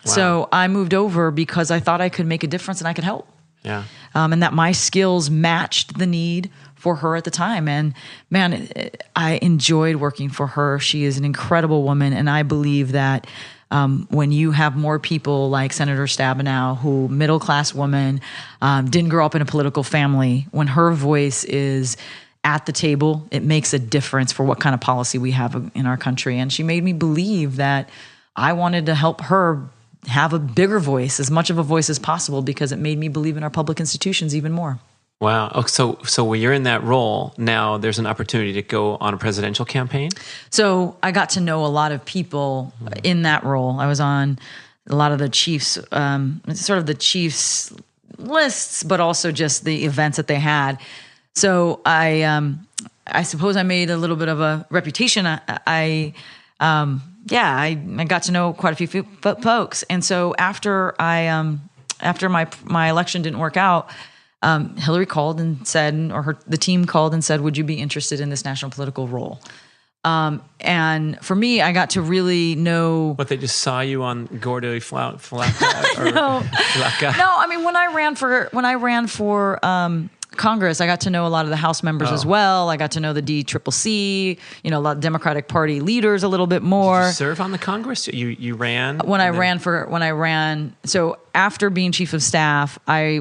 So I moved over because I thought I could make a difference and I could help. Yeah. And that my skills matched the need for her at the time. And man, I enjoyed working for her. She is an incredible woman. And I believe that when you have more people like Senator Stabenow, who middle-class woman, didn't grow up in a political family, when her voice is at the table, it makes a difference for what kind of policy we have in our country. And she made me believe that I wanted to help her have a bigger voice, as much of a voice as possible, because it made me believe in our public institutions even more. Wow. Oh, so when you're in that role, now there's an opportunity to go on a presidential campaign? So I got to know a lot of people in that role. I was on a lot of the chiefs, sort of the chiefs lists, but also just the events that they had. So I suppose I made a little bit of a reputation. I got to know quite a few folks. And so after my election didn't work out, Hillary called and said, the team called and said, would you be interested in this national political role? And for me, I got to really know. What, they just saw you on Gordo Flacca? No, I mean, when I ran for Congress, I got to know a lot of the House members as well. I got to know the DCCC, a lot of Democratic Party leaders a little bit more. Did you serve on the Congress? You ran? When I ran, so after being chief of staff, I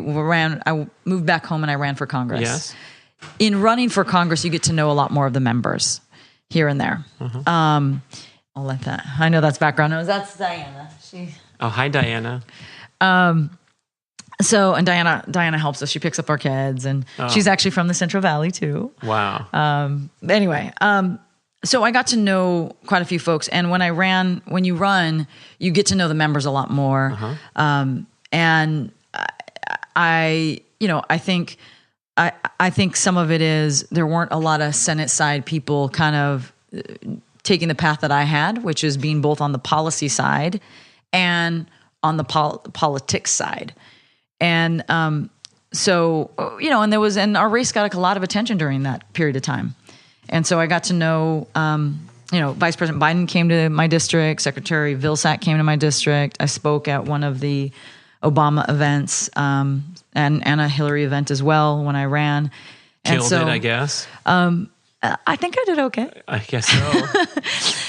moved back home and I ran for Congress. Yes. In running for Congress, you get to know a lot more of the members here and there. I'll let that. I know that's background noise. That's Diana. Hi, Diana. So, and Diana helps us. She picks up our kids, and she's actually from the Central Valley too. Wow. Anyway, so I got to know quite a few folks, and when you run, you get to know the members a lot more. And I think some of it is there weren't a lot of Senate side people kind of taking the path that I had, which is being both on the policy side and on the politics side. And so, and our race got a lot of attention during that period of time. And so I got to know, Vice President Biden came to my district, Secretary Vilsack came to my district. I spoke at one of the Obama events and a Hillary event as well when I ran. Killed it, I guess. I think I did okay. I guess so.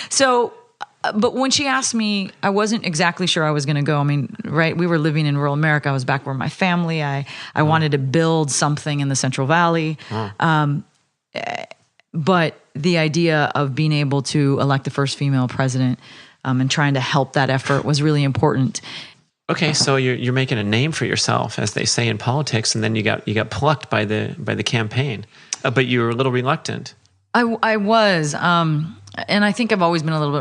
So, but when she asked me, I wasn't exactly sure I was going to go. I mean, right, we were living in rural America. I was back where my family. I wanted to build something in the Central Valley. But the idea of being able to elect the first female president and trying to help that effort was really important. Okay, so you're making a name for yourself, as they say in politics, and then you got plucked by the campaign, but you were a little reluctant. I was. And I think I've always been a little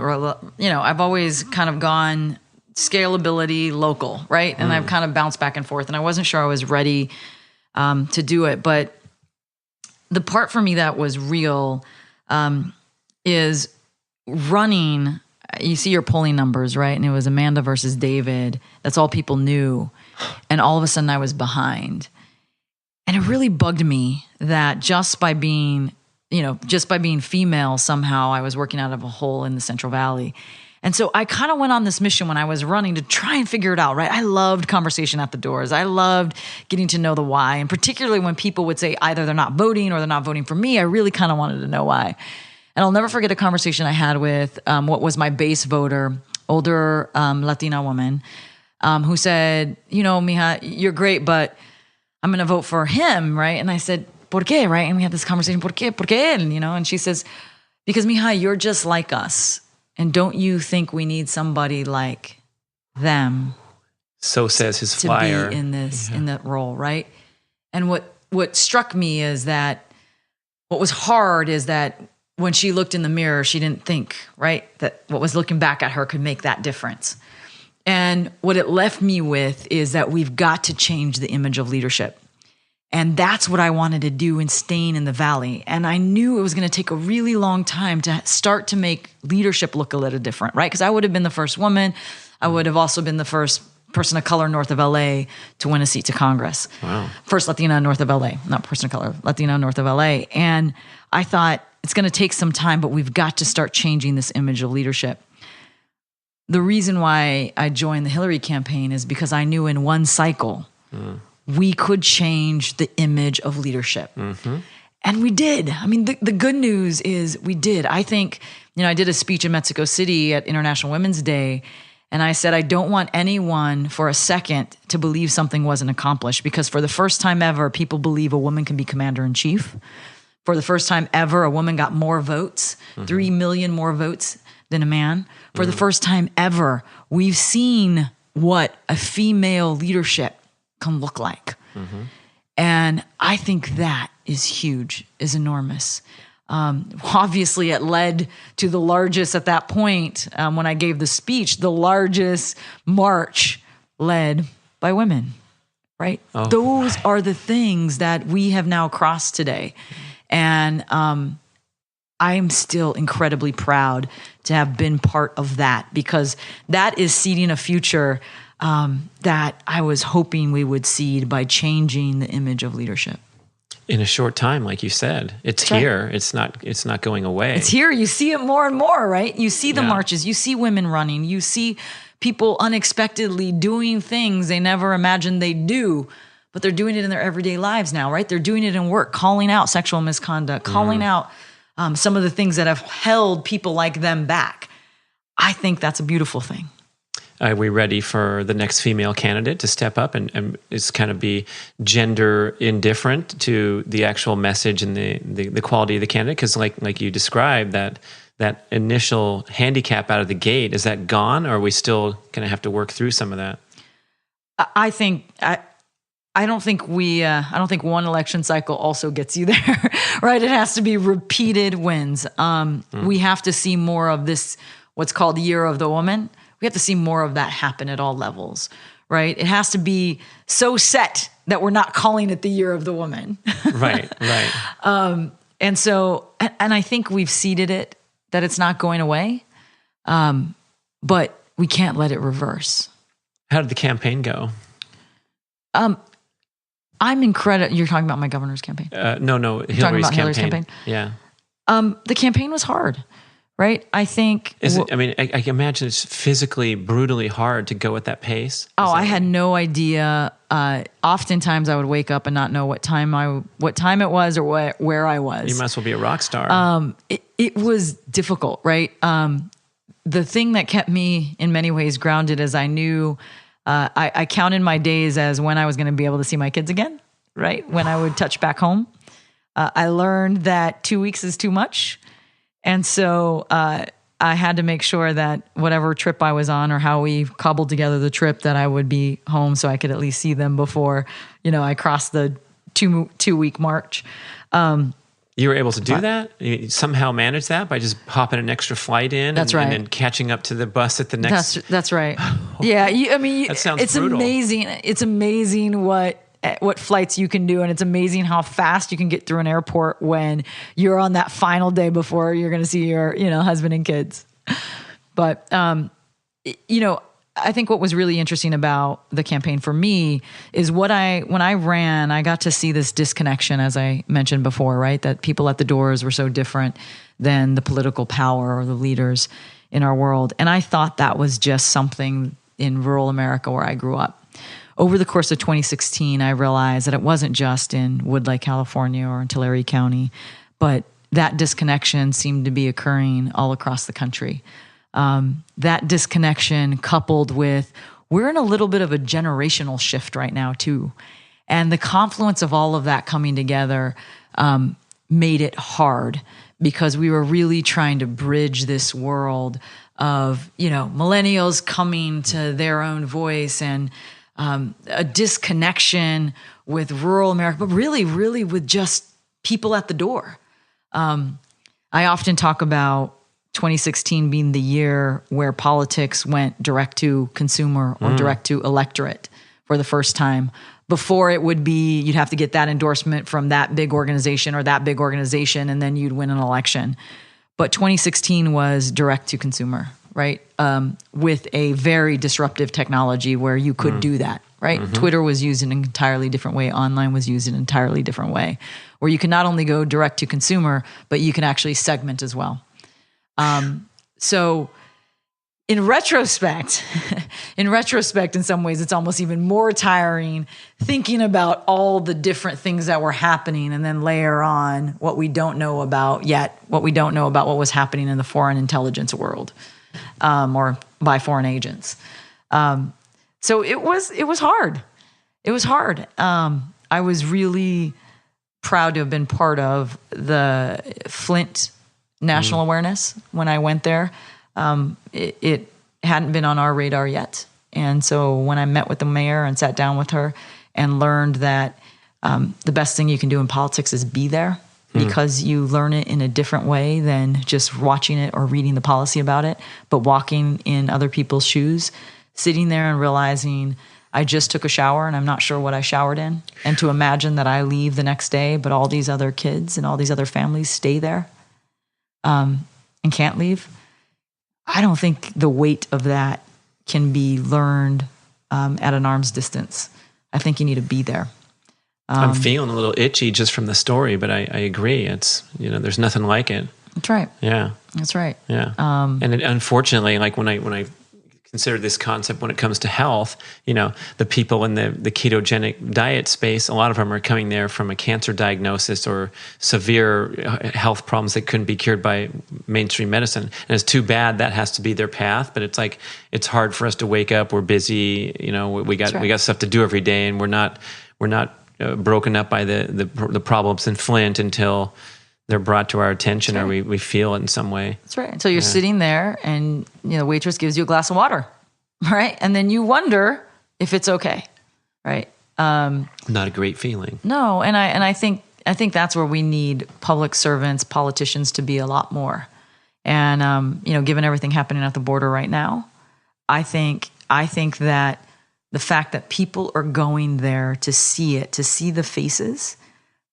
bit, I've always kind of gone scalability, local, right? And I've kind of bounced back and forth, and I wasn't sure I was ready to do it. But the part for me that was real is running. You see your polling numbers, right? And it was Amanda versus David. That's all people knew. And all of a sudden I was behind. And it really bugged me that just by being female, somehow I was working out of a hole in the Central Valley. And so I kind of went on this mission when I was running to try and figure it out, right? I loved conversation at the doors. I loved getting to know the why. And particularly when people would say either they're not voting or they're not voting for me, I really kind of wanted to know why. And I'll never forget a conversation I had with what was my base voter, older Latina woman, who said, mija, you're great, but I'm going to vote for him, right? And I said, ¿por qué, right? And we had this conversation, ¿por qué? ¿Por qué él? And she says, because, mija, you're just like us. And don't you think we need somebody like them? So says his flyer. To be in that role, right? And what struck me is that what was hard is that when she looked in the mirror, she didn't think, right, that what was looking back at her could make that difference. And what it left me with is that we've got to change the image of leadership. And that's what I wanted to do in staying in the Valley. And I knew it was going to take a really long time to start to make leadership look a little different, right? Because I would have been the first woman. I would have also been the first person of color north of LA to win a seat to Congress. Wow. First Latina north of LA, not person of color, Latina north of LA. And I thought it's going to take some time, but we've got to start changing this image of leadership. The reason why I joined the Hillary campaign is because I knew in one cycle, we could change the image of leadership. Mm-hmm. And we did. I mean, the good news is we did. I think, I did a speech in Mexico City at International Women's Day, and I said, I don't want anyone for a second to believe something wasn't accomplished, because for the first time ever, people believe a woman can be commander-in-chief. For the first time ever, a woman got more votes, 3 million more votes than a man. For the first time ever, we've seen what a female leadership can look like. Mm-hmm. And I think that is huge, is enormous. Obviously, it led to the largest at that point, when I gave the speech, the largest march led by women, right? Oh, those are the things that we have now crossed today. And I'm still incredibly proud to have been part of that, because that is seeding a future that I was hoping we would seed by changing the image of leadership. In a short time, like you said, it's here. Right. It's not going away. It's here. You see it more and more, right? You see the marches. You see women running. You see people unexpectedly doing things they never imagined they'd do, but they're doing it in their everyday lives now, right? They're doing it in work, calling out sexual misconduct, calling out some of the things that have held people like them back. I think that's a beautiful thing. Are we ready for the next female candidate to step up and is kind of be gender indifferent to the actual message and the quality of the candidate? Because like you described, that initial handicap out of the gate, is that gone, or are we still going to have to work through some of that? I don't think one election cycle also gets you there, right? It has to be repeated wins. We have to see more of this, what's called the Year of the Woman. We have to see more of that happen at all levels, right? It has to be so set that we're not calling it the Year of the Woman. Right. And so, and I think we've seeded it, that it's not going away, but we can't let it reverse. How did the campaign go? I'm incredible. You're talking about my governor's campaign? No, Hillary's campaign. Yeah. The campaign was hard, right? I think. I can imagine it's physically, brutally hard to go at that pace. I had no idea. Oftentimes I would wake up and not know what time it was or where I was. You might as well be a rock star. It was difficult, right? The thing that kept me in many ways grounded is I knew I counted my days as when I was going to be able to see my kids again, right? When I would touch back home. I learned that 2 weeks is too much. And so I had to make sure that whatever trip I was on or how we cobbled together the trip, that I would be home so I could at least see them before, I crossed the 2 week march. You were able to do that? You somehow managed that by just hopping an extra flight in? That's right. And then catching up to the bus at the next... That's right. Yeah. That sounds it's brutal. Amazing. It's amazing what flights you can do. And it's amazing how fast you can get through an airport when you're on that final day before you're going to see your, husband and kids. But, I think what was really interesting about the campaign for me is when I ran, I got to see this disconnection, as I mentioned before, right? That people at the doors were so different than the political power or the leaders. in our world. And I thought that was just something in rural America where I grew up. Over the course of 2016, I realized that it wasn't just in Woodlake, California or in Tulare County, but that disconnection seemed to be occurring all across the country. That disconnection coupled with, we're in a little bit of a generational shift right now too. And the confluence of all of that coming together made it hard, because we were really trying to bridge this world of, millennials coming to their own voice and a disconnection with rural America, but really, really with just people at the door. I often talk about 2016 being the year where politics went direct to consumer or direct to electorate for the first time. Before it would be, you'd have to get that endorsement from that big organization or that big organization, and then you'd win an election. But 2016 was direct to consumer, right? With a very disruptive technology where you could do that, right? Twitter was used in an entirely different way. Online was used in an entirely different way, where you can not only go direct to consumer, but you can actually segment as well. So in retrospect, in some ways, it's almost even more tiring thinking about all the different things that were happening, and then layer on what we don't know about yet, what was happening in the foreign intelligence world, or by foreign agents. So it was hard. It was hard. I was really proud to have been part of the Flint National Awareness when I went there. It hadn't been on our radar yet. And so when I met with the mayor and sat down with her and learned that the best thing you can do in politics is be there, because you learn it in a different way than just watching it or reading the policy about it, but walking in other people's shoes, sitting there and realizing I just took a shower and I'm not sure what I showered in. And to imagine that I leave the next day, but all these other kids and all these other families stay there and can't leave. I don't think the weight of that can be learned at an arm's distance. I think you need to be there. I'm feeling a little itchy just from the story, but I agree. It's, there's nothing like it. That's right. Yeah. That's right. Yeah. And unfortunately, like when I consider this concept when it comes to health, the people in the ketogenic diet space, a lot of them are coming there from a cancer diagnosis or severe health problems that couldn't be cured by mainstream medicine. And it's too bad that has to be their path, but it's like, it's hard for us to wake up. We're busy, we got stuff to do every day, and we're not broken up by the problems in Flint until they're brought to our attention, or we feel it in some way. That's right. So you're sitting there and the waitress gives you a glass of water, right? And then you wonder if it's okay, right? Not a great feeling. No, and I think that's where we need public servants, politicians to be a lot more. And given everything happening at the border right now, I think that the fact that people are going there to see it, to see the faces,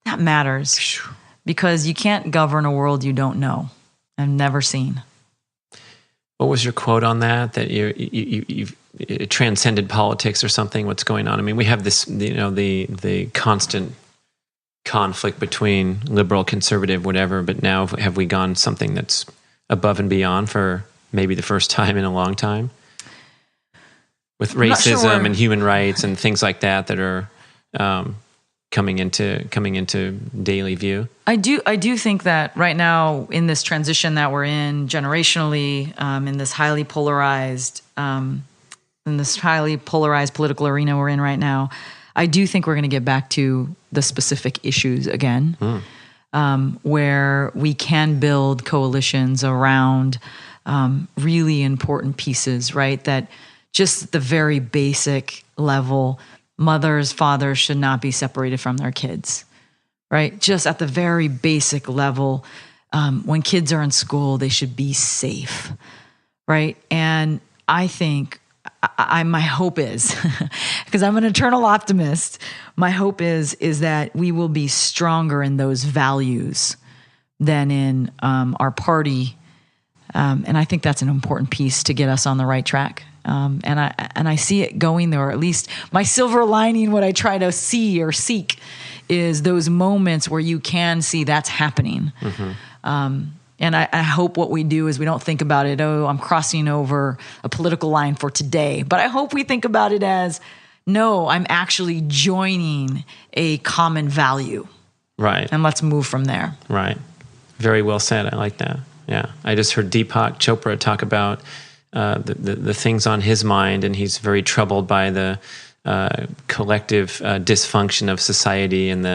that matters. Because you can't govern a world you don't know and never seen. What was your quote on that? That you've transcended politics or something? What's going on? I mean, we have this, the constant conflict between liberal, conservative, whatever. But now, have we gone something that's above and beyond for maybe the first time in a long time, with racism and human rights and things like that are coming into daily view? I do think that right now, in this transition that we're in generationally, in this highly polarized political arena we're in right now, I do think we're going to get back to the specific issues again, where we can build coalitions around really important pieces, right? That just at the very basic level, mothers, fathers should not be separated from their kids, right? Just at the very basic level, when kids are in school, they should be safe, right? And I think my hope is, because I'm an eternal optimist, my hope is that we will be stronger in those values than in our party. And I think that's an important piece to get us on the right track. And I see it going there, or at least my silver lining, what I try to see or seek is those moments where you can see that's happening. And I hope what we do is we don't think about it, oh, I'm crossing over a political line for today. But I hope we think about it as, no, I'm actually joining a common value. Right. And let's move from there. Right. Very well said. I like that. Yeah. I just heard Deepak Chopra talk about the things on his mind, and he's very troubled by the collective dysfunction of society and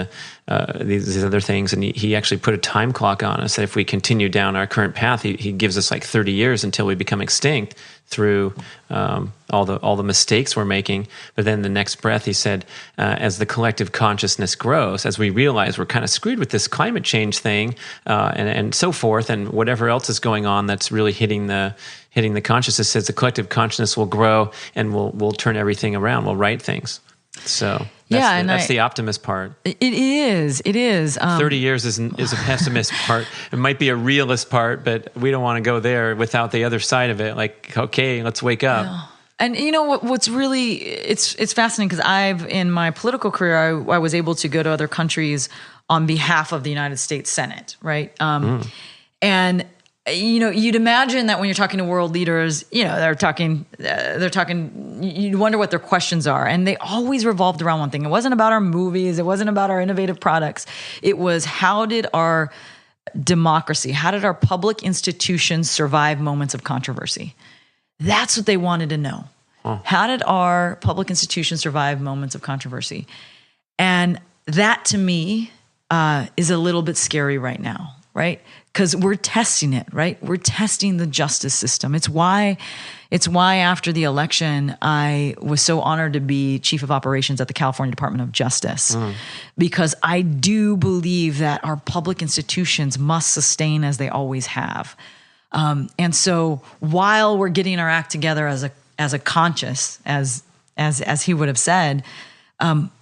these other things. And he actually put a time clock on us that if we continue down our current path, he gives us like 30 years until we become extinct through all the mistakes we're making. But then the next breath, he said, as the collective consciousness grows, as we realize we're kind of screwed with this climate change thing and so forth, and whatever else is going on that's really hitting the consciousness, says the collective consciousness will grow and we'll turn everything around. We'll right things. So that's the optimist part. It is. 30 years is a pessimist part. It might be a realist part, but we don't want to go there without the other side of it. Like, okay, let's wake up. Yeah. And you know what's really, it's fascinating because in my political career, I was able to go to other countries on behalf of the United States Senate, right? And you'd imagine that when you're talking to world leaders, they're talking, you wonder what their questions are. And they always revolved around one thing. It wasn't about our movies. It wasn't about our innovative products. It was, how did our democracy, how did our public institutions survive moments of controversy? That's what they wanted to know. How did our public institutions survive moments of controversy? And that to me is a little bit scary right now, right? Because we're testing it, right? We're testing the justice system. It's why after the election, I was so honored to be chief of operations at the California Department of Justice, because I do believe that our public institutions must sustain as they always have. And so while we're getting our act together as a conscious, as he would have said,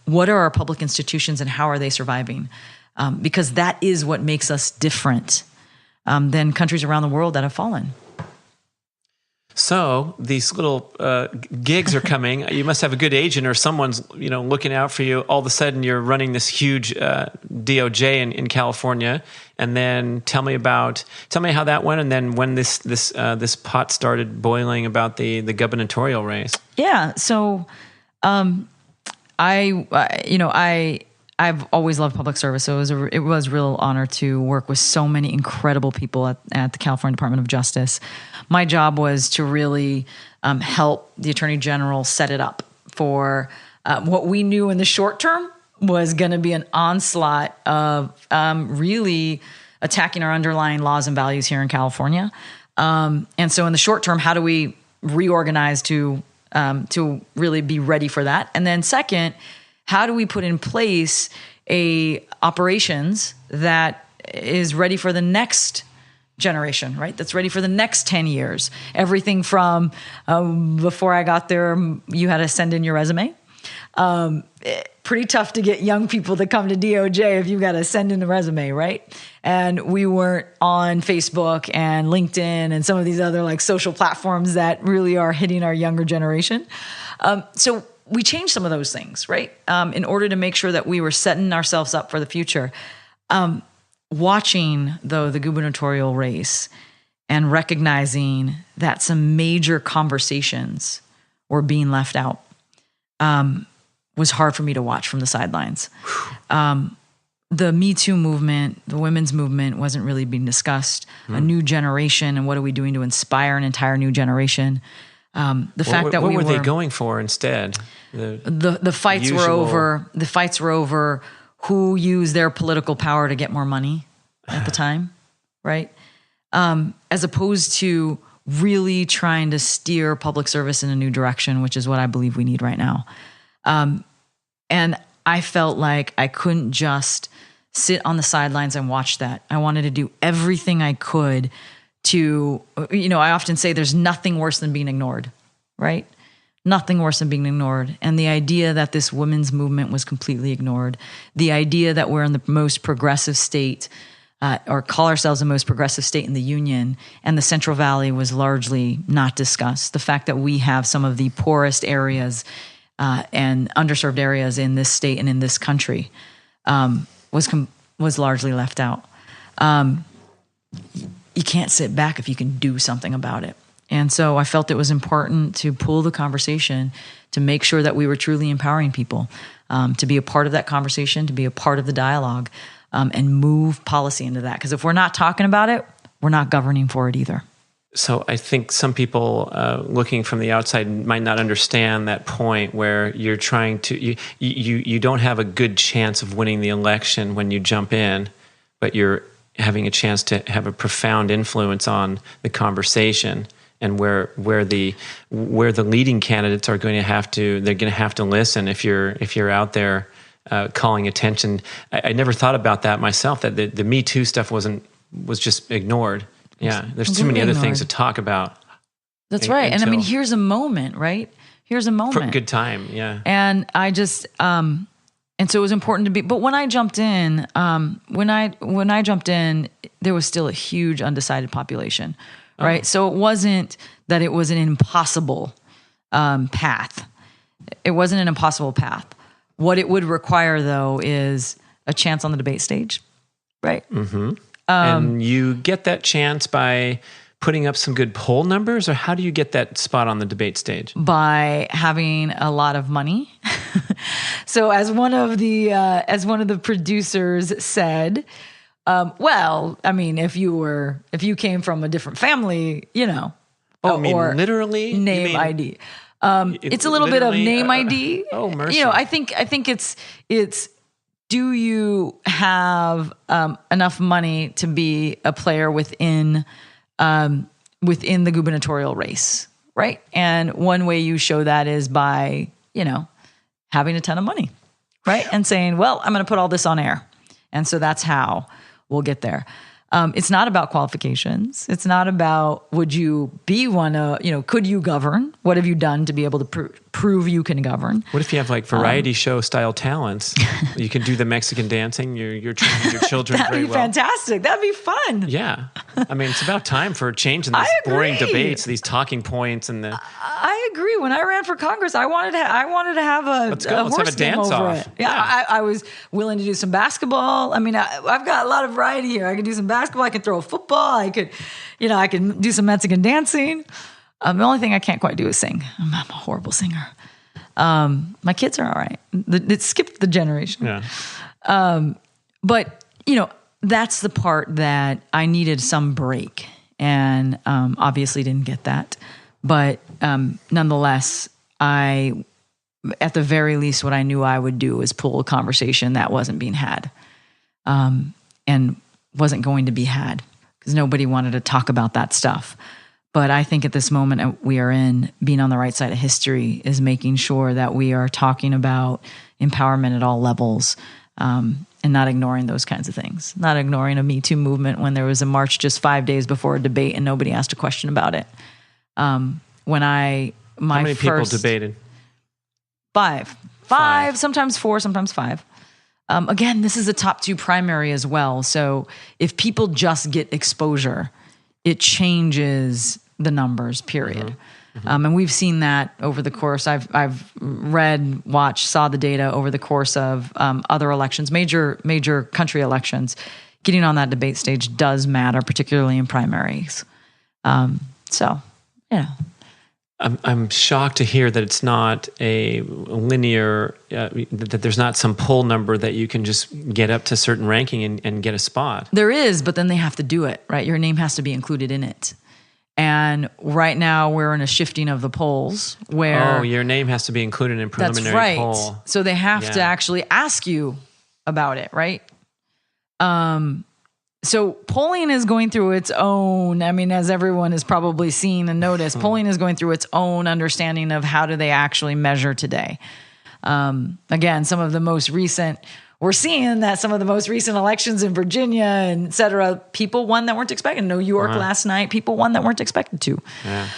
what are our public institutions and how are they surviving? Because that is what makes us different than countries around the world that have fallen. So these little gigs are coming. You must have a good agent, or someone's looking out for you. All of a sudden, you're running this huge DOJ in California. And then tell me how that went, and then when this pot started boiling about the gubernatorial race. Yeah. So, I've always loved public service, so it was a real honor to work with so many incredible people at the California Department of Justice. My job was to really help the Attorney General set it up for what we knew in the short term was going to be an onslaught of really attacking our underlying laws and values here in California. And so in the short term, how do we reorganize to really be ready for that? And then second, how do we put in place a operations that is ready for the next generation, right? That's ready for the next 10 years. Everything from before I got there, you had to send in your resume. Pretty tough to get young people to come to DOJ if you got to send in a resume, right? And we weren't on Facebook and LinkedIn and some of these other like social platforms that really are hitting our younger generation. So we changed some of those things, right? In order to make sure that we were setting ourselves up for the future. Watching, though, the gubernatorial race and recognizing that some major conversations were being left out was hard for me to watch from the sidelines. The Me Too movement, the women's movement wasn't really being discussed. A new generation, and what are we doing to inspire an entire new generation? The fact that what were they going for instead? The fights were over. The fights were over who used their political power to get more money at the time, right? As opposed to really trying to steer public service in a new direction, which is what I believe we need right now. And I felt like I couldn't just sit on the sidelines and watch that. I wanted to do everything I could to, I often say there's nothing worse than being ignored, right? Nothing worse than being ignored. And the idea that this women's movement was completely ignored, the idea that we're in the most progressive state, or call ourselves the most progressive state in the union, and the Central Valley was largely not discussed. The fact that we have some of the poorest areas and underserved areas in this state and in this country was largely left out. you can't sit back if you can do something about it. And so I felt it was important to pull the conversation to make sure that we were truly empowering people, to be a part of that conversation, to be a part of the dialogue, and move policy into that. Because if we're not talking about it, we're not governing for it either. So I think some people looking from the outside might not understand that point where you're trying to, you don't have a good chance of winning the election when you jump in, but you're having a chance to have a profound influence on the conversation, and where the leading candidates are going to have to, they're going to have to listen if you're out there calling attention. I never thought about that myself, that the Me Too stuff was just ignored. Yeah, there's too many other things to talk about. That's right. And I mean, here's a moment, right? Here's a moment. For good time, yeah. And I just, and so it was important to be, but when I jumped in, there was still a huge undecided population, right? So it wasn't that it was an impossible path. It wasn't an impossible path. What it would require, though, is a chance on the debate stage, right? Mm-hmm. And you get that chance by putting up some good poll numbers, or how do you get that spot on the debate stage? By having a lot of money. So as one of the producers said, well, I mean, if you came from a different family, you know. Oh, I mean, literally? Name ID. It's a little bit of name ID. Oh, mercy. You know, I think it's do you have enough money to be a player within the gubernatorial race, right? And one way you show that is by, you know, having a ton of money, right? And saying, well, I'm going to put all this on air. And so that's how we'll get there. It's not about qualifications. It's not about would you be one, could you govern? What have you done to be able to prove you can govern? What if you have like variety show style talents? You can do the Mexican dancing. You're training your children very well. That'd be fantastic. That'd be fun. Yeah. I mean, it's about time for a change in these boring debates, these talking points, and the. I agree. When I ran for Congress, I wanted to have a Let's have a dance off. Yeah. I was willing to do some basketball. I mean, I've got a lot of variety here. I could do some basketball. I could throw a football. I could do some Mexican dancing. The only thing I can't quite do is sing. I'm a horrible singer. My kids are all right. It skipped the generation. Yeah. But, you know, that's the part that I needed some break, and obviously didn't get that. But nonetheless, at the very least, what I knew I would do is pull a conversation that wasn't being had, and wasn't going to be had, because nobody wanted to talk about that stuff. But I think at this moment we are in, being on the right side of history is making sure that we are talking about empowerment at all levels, and not ignoring those kinds of things. Not ignoring a Me Too movement when there was a march just 5 days before a debate and nobody asked a question about it. How many people debated? Five, sometimes 4, sometimes 5. Again, this is a top 2 primary as well. So if people just get exposure, it changes the numbers, period. Mm-hmm. Mm-hmm. And we've seen that over the course. I've read, watched, saw the data over the course of other elections, major country elections. Getting on that debate stage does matter, particularly in primaries. So, you know. I'm shocked to hear that it's not a linear, that there's not some poll number that you can just get up to a certain ranking and get a spot. There is, but then they have to do it, right? Your name has to be included in it. And right now we're in a shifting of the polls where... Oh, your name has to be included in preliminary poll. That's right. So they have to actually ask you about it, right? So polling is going through its own, I mean, as everyone has probably seen and noticed, polling is going through its own understanding of how do they actually measure today. Again, we're seeing that some of the most recent elections in Virginia and et cetera, people won that weren't expected. New York last night, people won that weren't expected to. Yeah.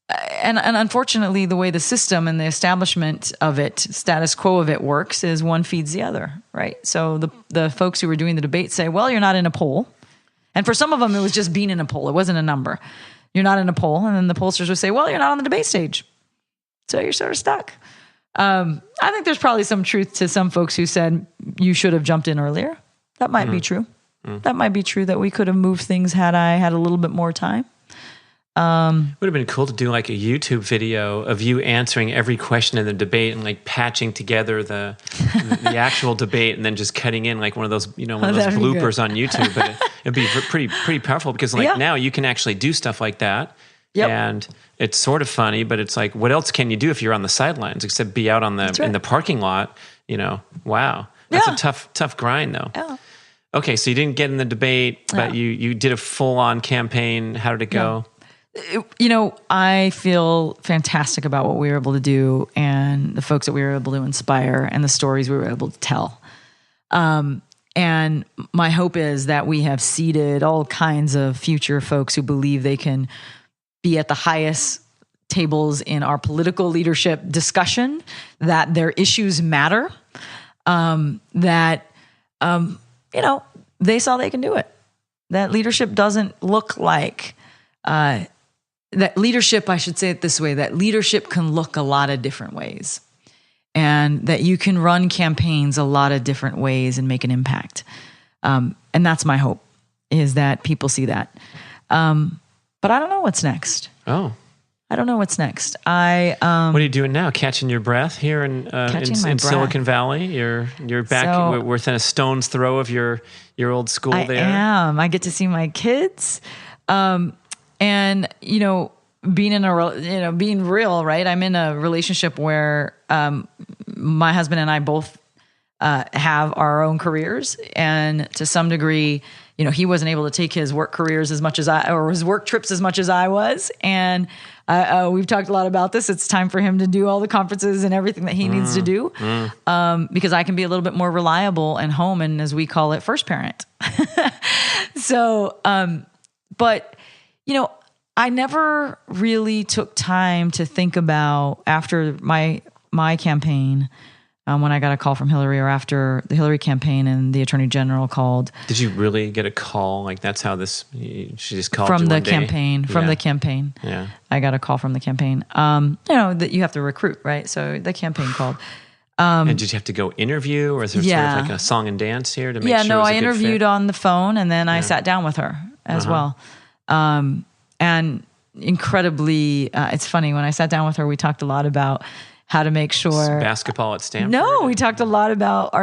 And unfortunately, the way the system and the establishment of it, status quo of it works is one feeds the other, right? So the folks who were doing the debate say, well, you're not in a poll. And for some of them, it was just being in a poll. It wasn't a number. You're not in a poll. And then the pollsters would say, well, you're not on the debate stage. So you're sort of stuck. I think there's probably some truth to some folks who said you should have jumped in earlier. That might be true. that might be true that we could have moved things had I had a little bit more time. It would have been cool to do like a YouTube video of you answering every question in the debate and like patching together the actual debate and then just cutting in like one of those, one of those bloopers on YouTube. But it'd be pretty powerful because now you can actually do stuff like that. Yep. And it's sort of funny, but it's like, what else can you do if you're on the sidelines except be out on in the parking lot? Wow. That's a tough grind though. Yeah. Okay. So you didn't get in the debate, but you did a full on campaign. How did it go? I feel fantastic about what we were able to do and the folks that we were able to inspire and the stories we were able to tell. And my hope is that we have seeded all kinds of future folks who believe they can be at the highest tables in our political leadership discussion, that their issues matter, that they saw they can do it. That leadership doesn't look like... that leadership, I should say it this way, that leadership can look a lot of different ways and that you can run campaigns a lot of different ways and make an impact. And that's my hope, is that people see that. But I don't know what's next. Oh. I don't know what's next. What are you doing now? Catching your breath here in Silicon Valley? You're back within a stone's throw of your old school there? I am. I get to see my kids. And, being real, right? I'm in a relationship where my husband and I both have our own careers. And to some degree, he wasn't able to take his work careers as much as or his work trips as much as I was. And we've talked a lot about this. It's time for him to do all the conferences and everything that he needs to do because I can be a little bit more reliable and home and, as we call it, first parent. So, but... I never really took time to think about after my campaign, when I got a call from Hillary, or after the Hillary campaign and the Attorney General called. Did you really get a call? Like that's how she just called from you the one day? campaign. From the campaign. Yeah, I got a call from the campaign. That you have to recruit, right? So the campaign called. And did you have to go interview, or is there sort of like a song and dance here to make sure? Yeah, no, I interviewed interviewed on the phone, and then I sat down with her as well. And incredibly, it's funny, when I sat down with her, we talked a lot about how to make sure... Basketball at Stanford? No, we talked a lot about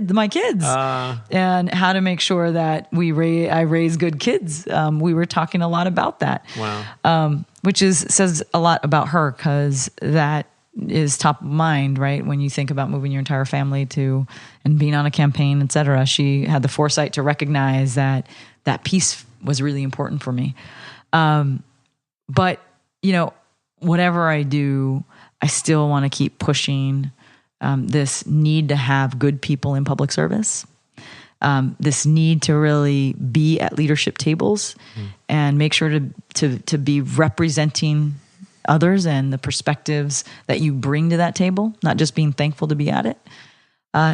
my kids, and how to make sure that I raise good kids. We were talking a lot about that. Wow. Which says a lot about her, because that is top of mind, right? When you think about moving your entire family and being on a campaign, et cetera. She had the foresight to recognize that piece was really important for me. But, whatever I do, I still want to keep pushing this need to have good people in public service, this need to really be at leadership tables and make sure to be representing others and the perspectives that you bring to that table, not just being thankful to be at it.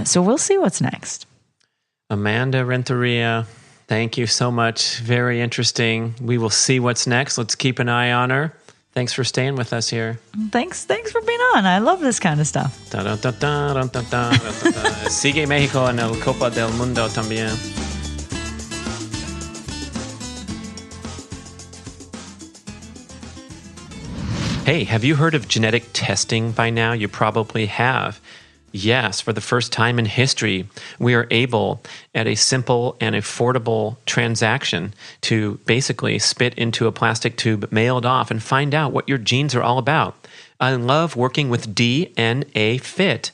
So we'll see what's next. Amanda Renteria, thank you so much. Very interesting. We will see what's next. Let's keep an eye on her. Thanks for staying with us here. Thanks for being on. I love this kind of stuff. Sigue México en el Copa del Mundo también. Hey, have you heard of genetic testing by now? You probably have. Yes, for the first time in history, we are able, at a simple and affordable transaction, to basically spit into a plastic tube, mail it off, and find out what your genes are all about. I love working with DNAfit.com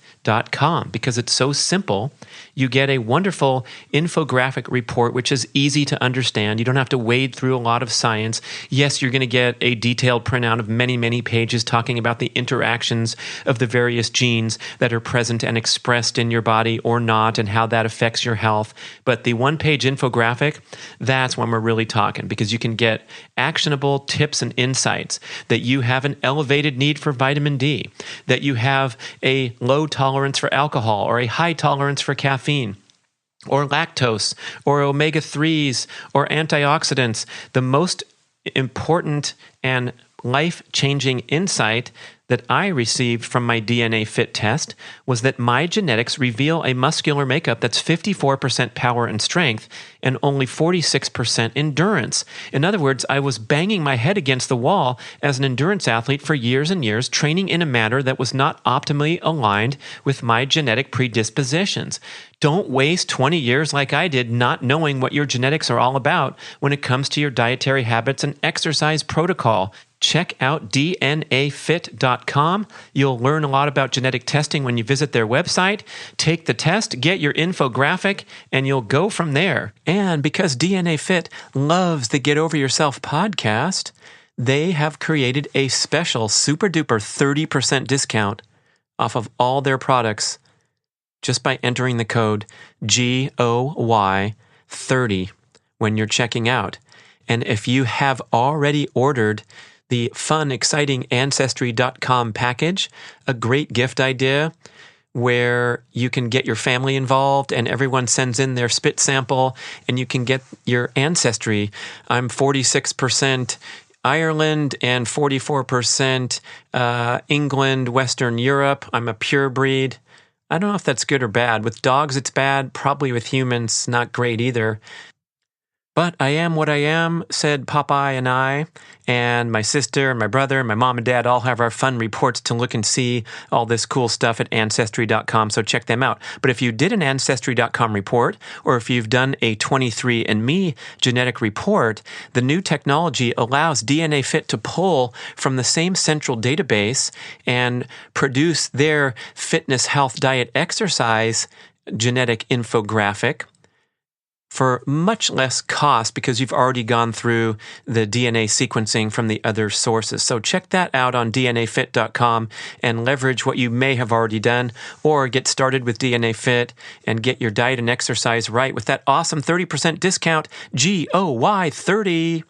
because it's so simple. You get a wonderful infographic report, which is easy to understand. You don't have to wade through a lot of science. Yes, you're going to get a detailed printout of many, many pages talking about the interactions of the various genes that are present and expressed in your body or not, and how that affects your health. But the one-page infographic, that's when we're really talking, because you can get actionable tips and insights that you have an elevated need for vitamin D, that you have a low tolerance for alcohol or a high tolerance for caffeine, or lactose, or omega-3s, or antioxidants. The most important and life-changing insight that I received from my DNA fit test was that my genetics reveal a muscular makeup that's 54% power and strength and only 46% endurance. In other words, I was banging my head against the wall as an endurance athlete for years and years, training in a manner that was not optimally aligned with my genetic predispositions. Don't waste 20 years like I did not knowing what your genetics are all about when it comes to your dietary habits and exercise protocol. Check out DNAfit.com. You'll learn a lot about genetic testing when you visit their website. Take the test, get your infographic, and you'll go from there. And because DNA Fit loves the Get Over Yourself podcast, they have created a special super duper 30% discount off of all their products just by entering the code GOY30 when you're checking out. And if you have already ordered the fun, exciting Ancestry.com package, a great gift idea where you can get your family involved and everyone sends in their spit sample and you can get your ancestry. I'm 46% Ireland and 44% England, Western Europe. I'm a pure breed. I don't know if that's good or bad. With dogs, it's bad. Probably with humans, not great either. But I am what I am, said Popeye and I, and my sister and my brother and my mom and dad all have our fun reports to look and see all this cool stuff at Ancestry.com, so check them out. But if you did an Ancestry.com report, or if you've done a 23andMe genetic report, the new technology allows DNA Fit to pull from the same central database and produce their fitness, health, diet, exercise genetic infographic for much less cost because you've already gone through the DNA sequencing from the other sources. So check that out on DNAfit.com and leverage what you may have already done, or get started with DNA Fit and get your diet and exercise right with that awesome 30% discount, GOY30.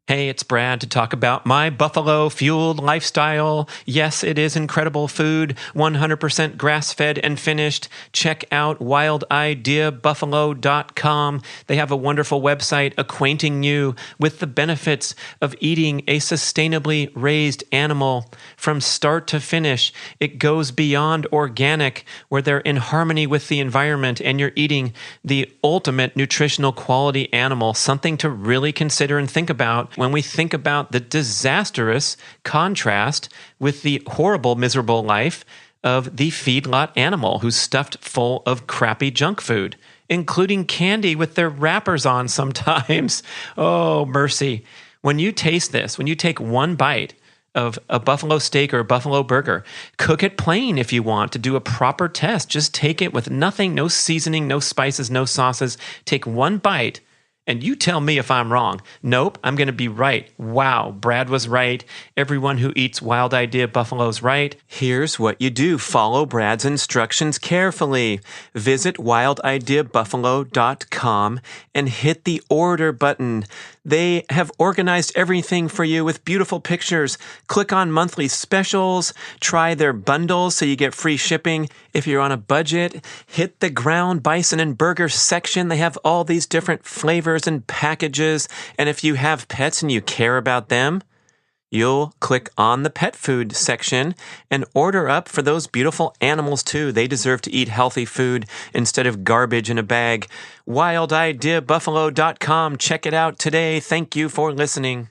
Hey, it's Brad to talk about my buffalo-fueled lifestyle. Yes, it is incredible food, 100% grass-fed and finished. Check out wildideabuffalo.com. They have a wonderful website acquainting you with the benefits of eating a sustainably raised animal from start to finish. It goes beyond organic, where they're in harmony with the environment and you're eating the ultimate nutritional quality animal, something to really consider and think about when we think about the disastrous contrast with the horrible, miserable life of the feedlot animal who's stuffed full of crappy junk food, including candy with their wrappers on sometimes. Oh, mercy. When you taste this, when you take one bite of a buffalo steak or a buffalo burger, cook it plain if you want to do a proper test. Just take it with nothing, no seasoning, no spices, no sauces. Take one bite. And you tell me if I'm wrong. Nope, I'm going to be right. Wow, Brad was right. Everyone who eats Wild Idea Buffalo's right. Here's what you do. Follow Brad's instructions carefully. Visit wildideabuffalo.com and hit the order button. They have organized everything for you with beautiful pictures. Click on monthly specials. Try their bundles so you get free shipping. If you're on a budget, hit the ground bison and burger section. They have all these different flavors and packages. And if you have pets and you care about them, you'll click on the pet food section and order up for those beautiful animals too. They deserve to eat healthy food instead of garbage in a bag. wildideabuffalo.com. Check it out today. Thank you for listening.